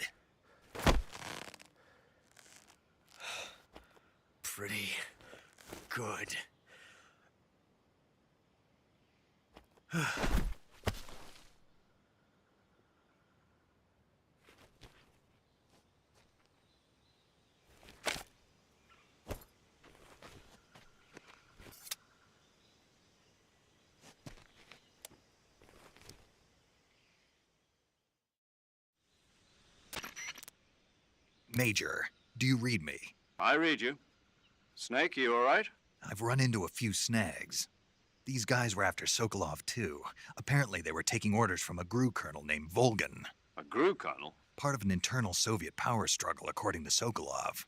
Pretty good. Major, do you read me? I read you. Snake, you all right? I've run into a few snags. These guys were after Sokolov too. Apparently they were taking orders from a GRU colonel named Volgan. A GRU colonel? Part of an internal Soviet power struggle, according to Sokolov.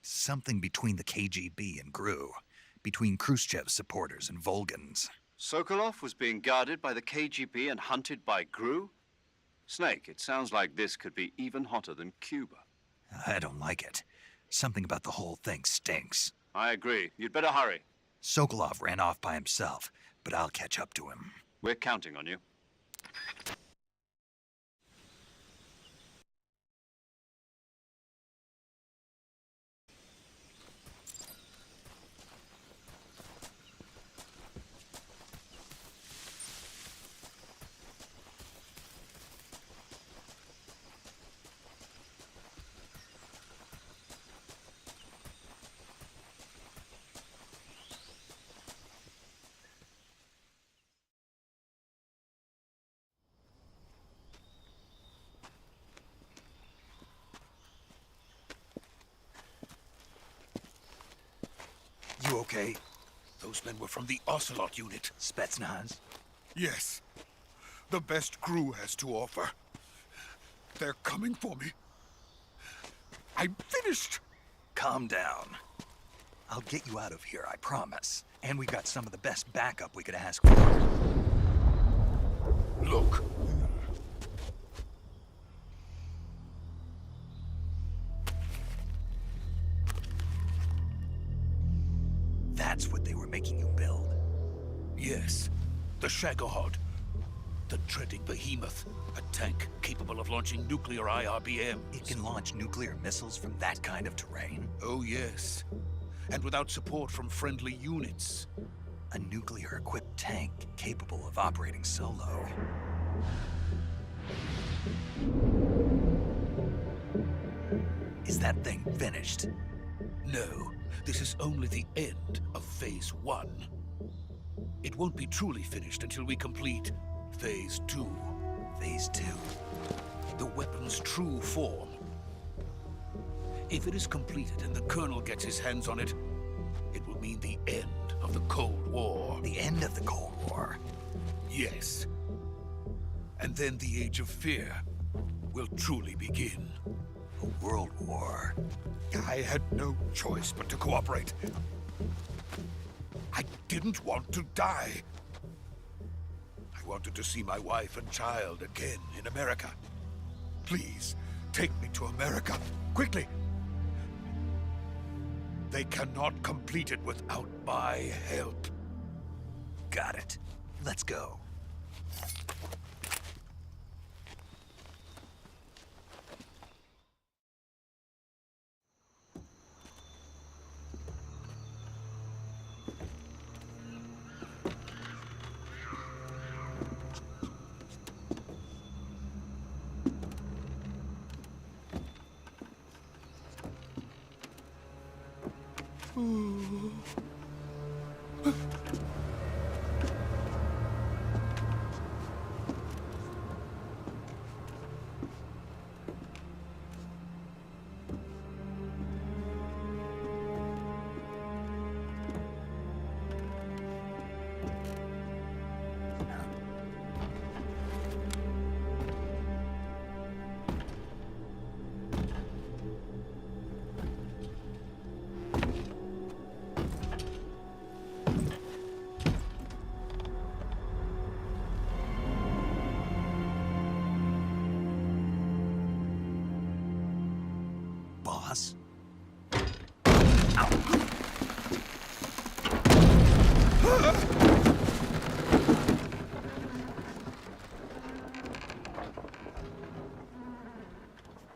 Something between the KGB and GRU. Between Khrushchev's supporters and Volgan's. Sokolov was being guarded by the KGB and hunted by GRU? Snake, it sounds like this could be even hotter than Cuba. I don't like it. Something about the whole thing stinks. I agree. You'd better hurry. Sokolov ran off by himself, but I'll catch up to him. We're counting on you. You okay? Those men were from the Ocelot unit. Spetsnaz? Yes. The best GRU has to offer. They're coming for me. I'm finished. Calm down. I'll get you out of here, I promise. And we got some of the best backup we could ask for. Look. That's what they were making you build. Yes, the Shagohod. The treading behemoth. A tank capable of launching nuclear IRBMs. It can launch nuclear missiles from that kind of terrain? Oh, yes. And without support from friendly units. A nuclear-equipped tank capable of operating solo. Is that thing finished? No, this is only the end of Phase 1. It won't be truly finished until we complete Phase 2. Phase 2? The weapon's true form. If it is completed and the Colonel gets his hands on it, it will mean the end of the Cold War. The end of the Cold War? Yes. And then the Age of Fear will truly begin. A world war? I had no choice but to cooperate. I didn't want to die. I wanted to see my wife and child again in America. Please, take me to America, quickly. They cannot complete it without my help. Got it. Let's go. Boss?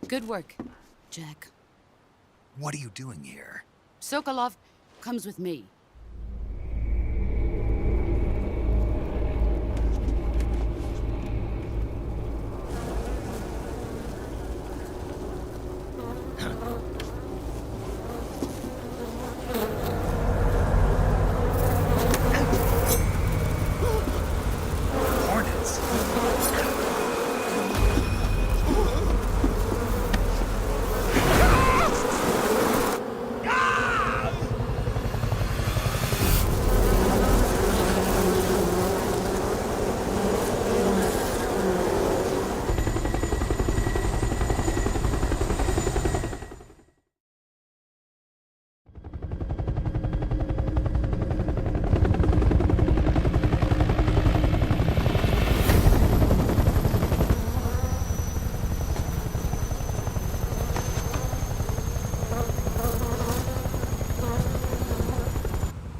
Good work, Jack. What are you doing here? Sokolov comes with me. Hornets?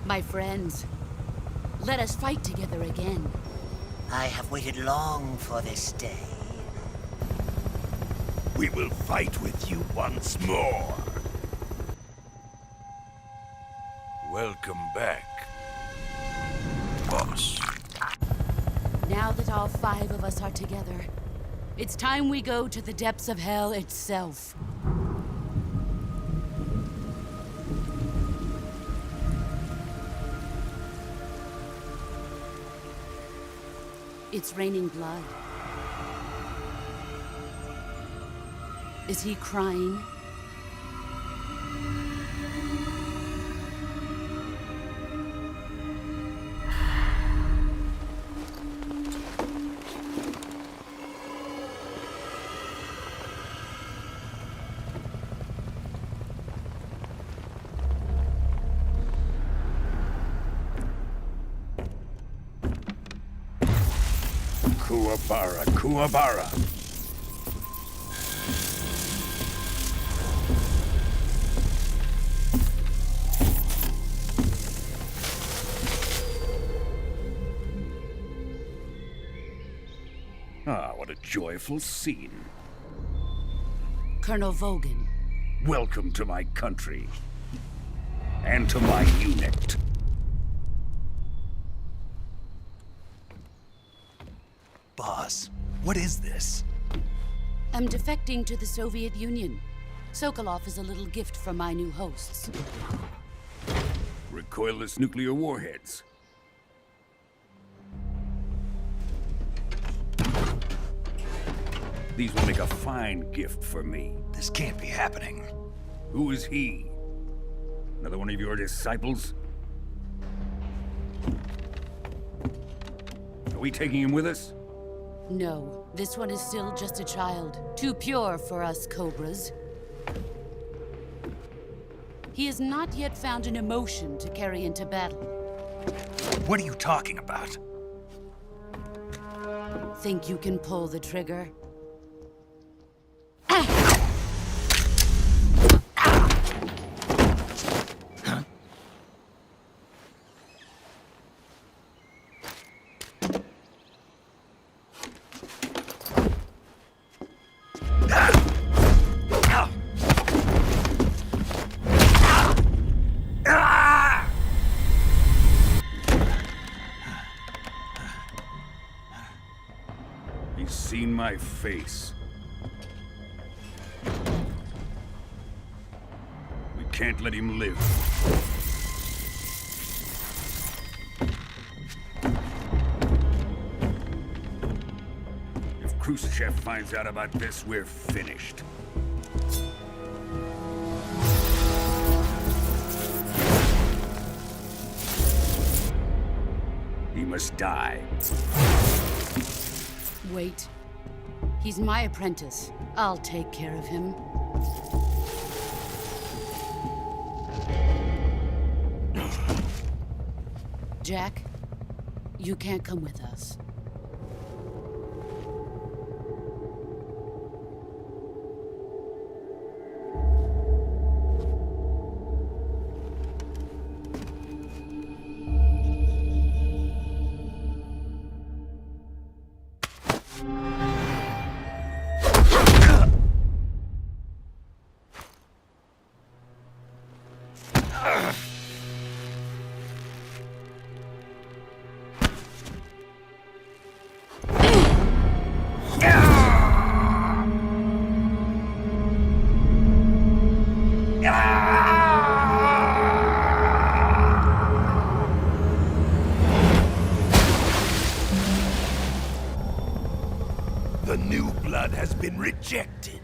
My friends, let us fight together again. I have waited long for this day. We will fight with you once more. Welcome back, boss. Now that all 5 of us are together, it's time we go to the depths of hell itself. It's raining blood. Is he crying? Kuwabara, Kuwabara. Ah, what a joyful scene. Colonel Vogan. Welcome to my country. And to my unit. Boss, what is this? I'm defecting to the Soviet Union. Sokolov is a little gift from my new hosts. Recoilless nuclear warheads. These will make a fine gift for me. This can't be happening. Who is he? Another one of your disciples? Are we taking him with us? No, this one is still just a child. Too pure for us Cobras. He has not yet found an emotion to carry into battle. What are you talking about? Think you can pull the trigger? He's seen my face. We can't let him live. If Khrushchev finds out about this, we're finished. He must die. Wait. He's my apprentice. I'll take care of him. Jack, you can't come with us. The new blood has been rejected.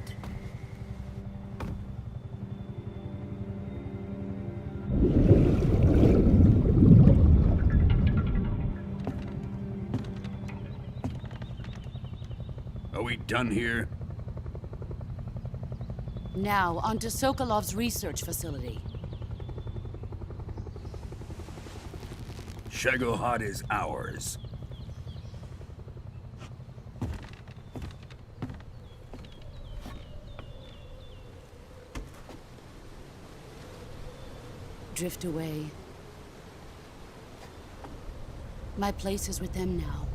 Are we done here? Now, onto Sokolov's research facility. Shagohod is ours. Drift away. My place is with them now.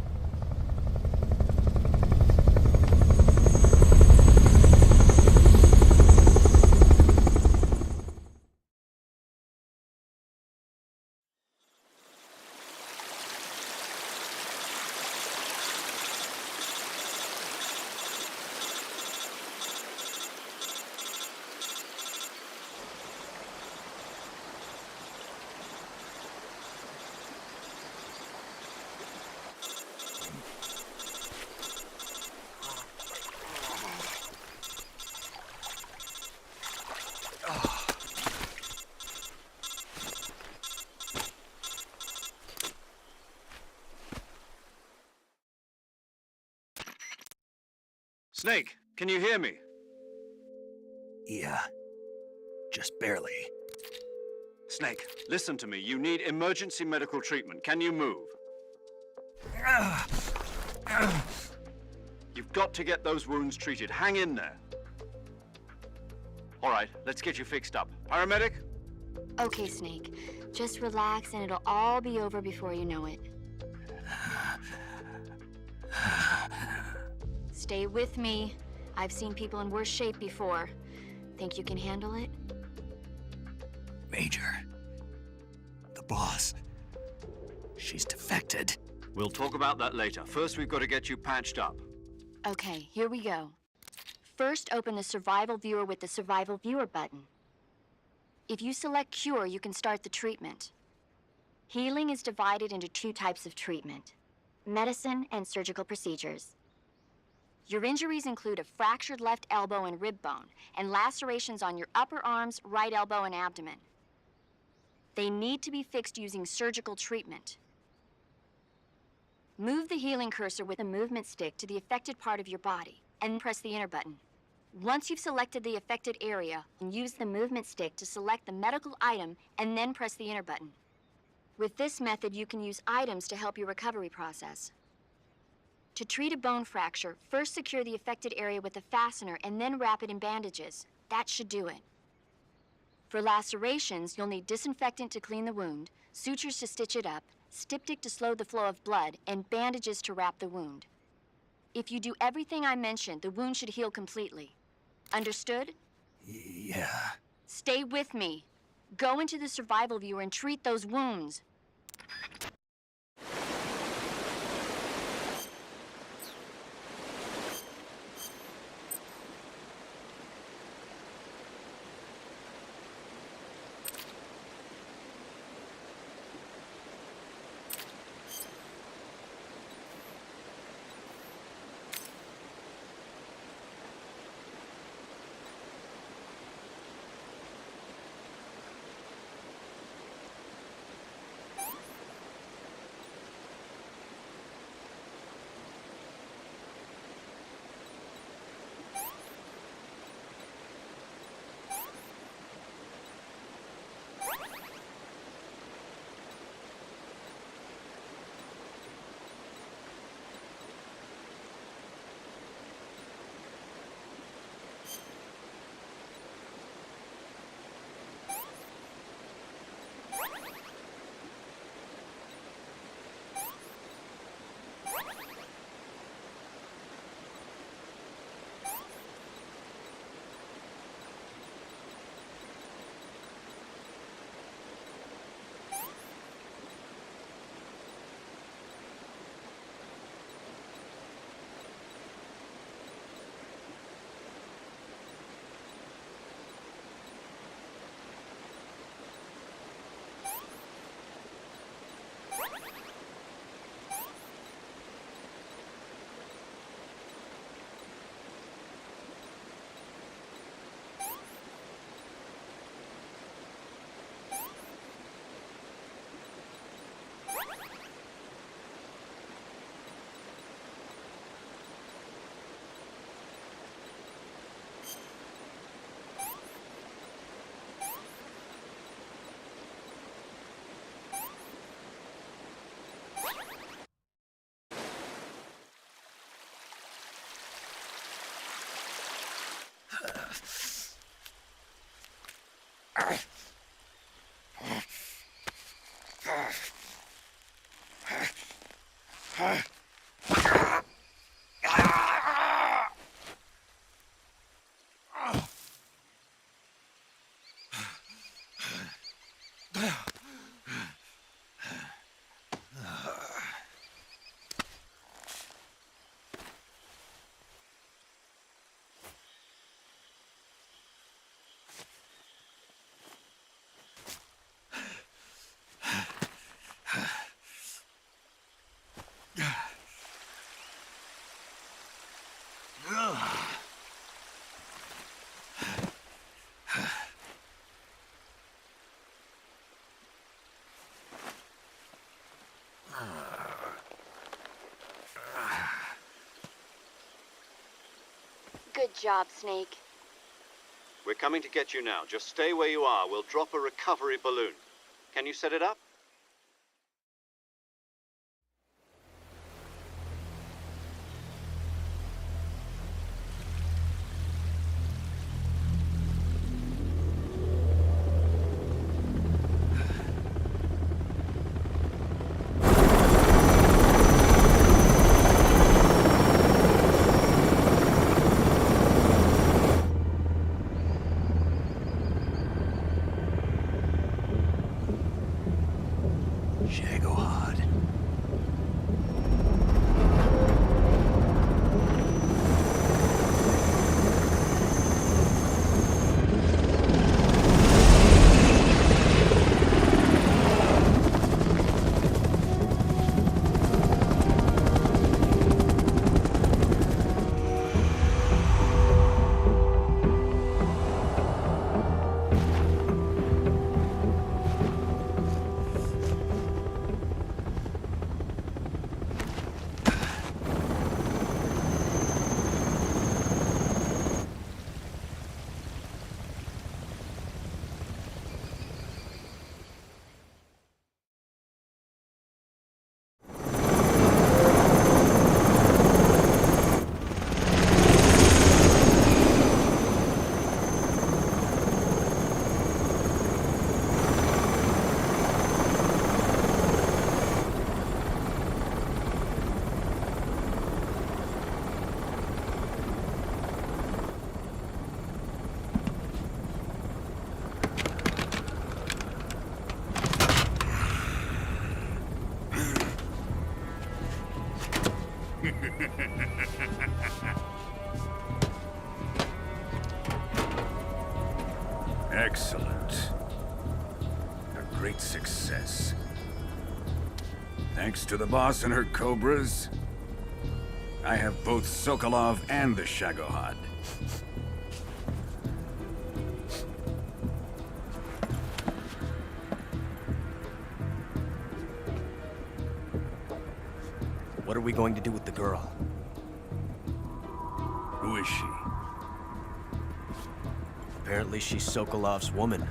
Snake, can you hear me? Yeah. Just barely. Snake, listen to me. You need emergency medical treatment. Can you move? You've got to get those wounds treated. Hang in there. All right, let's get you fixed up. Paramedic? Okay, Snake. Just relax and it'll all be over before you know it. Stay with me. I've seen people in worse shape before. Think you can handle it? Major, the boss, she's defected. We'll talk about that later. First, we've got to get you patched up. Okay, here we go. First, open the Survival Viewer with the Survival Viewer button. If you select Cure, you can start the treatment. Healing is divided into 2 types of treatment: medicine and surgical procedures. Your injuries include a fractured left elbow and rib bone, and lacerations on your upper arms, right elbow, and abdomen. They need to be fixed using surgical treatment. Move the healing cursor with a movement stick to the affected part of your body, and press the enter button. Once you've selected the affected area, use the movement stick to select the medical item, and then press the enter button. With this method, you can use items to help your recovery process. To treat a bone fracture, first secure the affected area with a fastener and then wrap it in bandages. That should do it. For lacerations, you'll need disinfectant to clean the wound, sutures to stitch it up, styptic to slow the flow of blood, and bandages to wrap the wound. If you do everything I mentioned, the wound should heal completely. Understood? Yeah. Stay with me. Go into the Survival Viewer and treat those wounds. Good job, Snake. We're coming to get you now. Just stay where you are. We'll drop a recovery balloon. Can you set it up? Excellent. A great success. Thanks to the boss and her cobras, I have both Sokolov and the Shagohod. What are we going to do with the girl? Who is she? Apparently she's Sokolov's woman.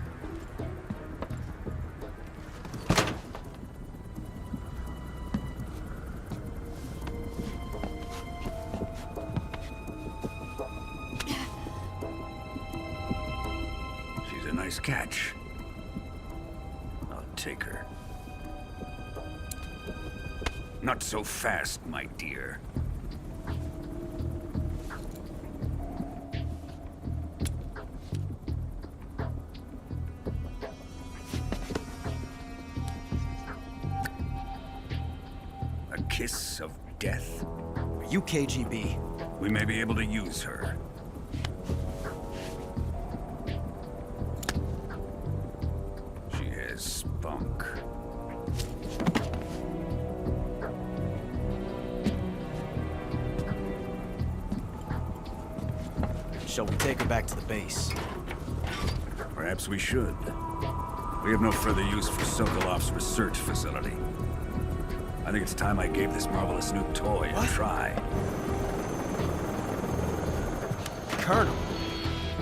She's a nice catch. I'll take her. Not so fast, my dear. A kiss of death? Are you KGB? We may be able to use her. She has spunk. Shall we take her back to the base? Perhaps we should. We have no further use for Sokolov's research facility. I think it's time I gave this marvelous new toy a try. Colonel,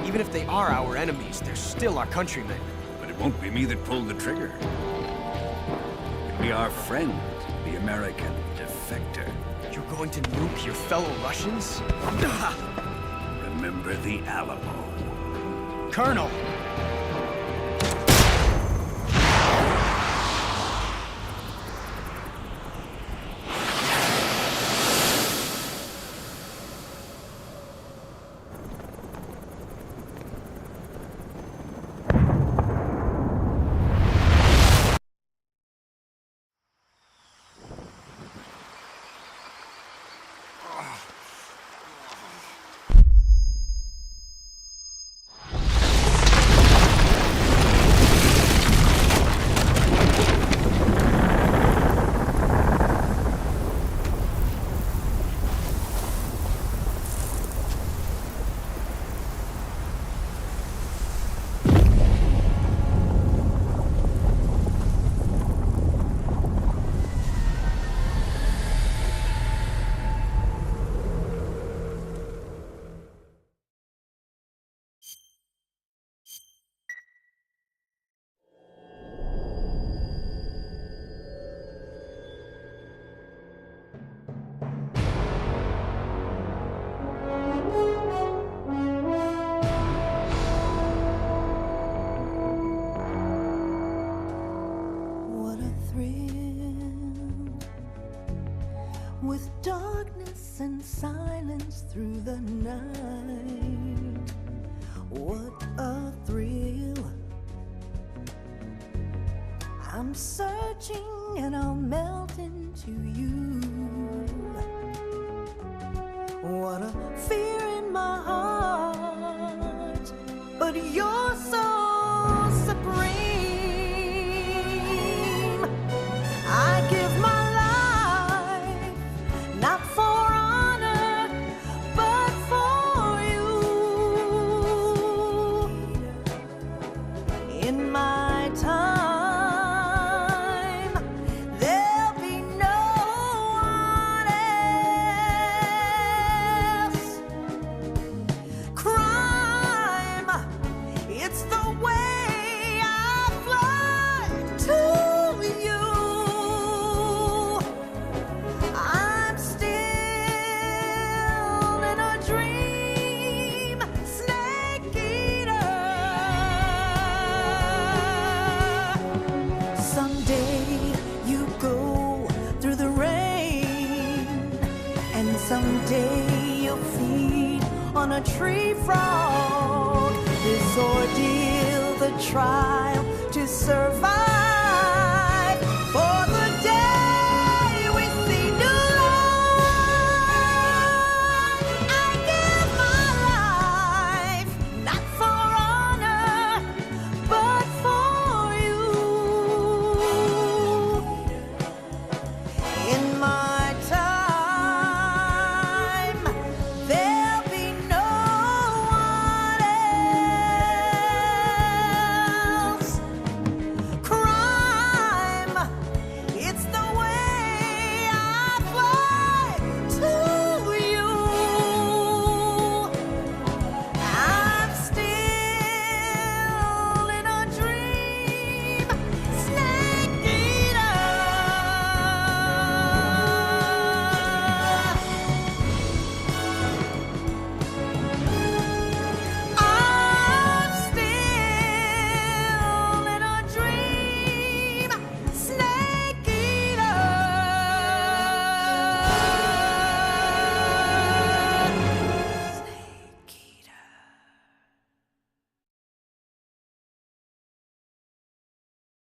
even if they are our enemies, they're still our countrymen. But it won't be me that pulled the trigger. It'll be our friend, the American defector. You're going to nuke your fellow Russians? Remember the Alamo. Colonel! With darkness and silence through the night, what a thrill. I'm searching and I'll melt into you. What a fear in my heart, but you're so supreme. I give my not for honor, but for you. In my time, there'll be no one else. Crime, it's the way I fly to you. Someday you'll feed on a tree frog. This ordeal, the trial to survive.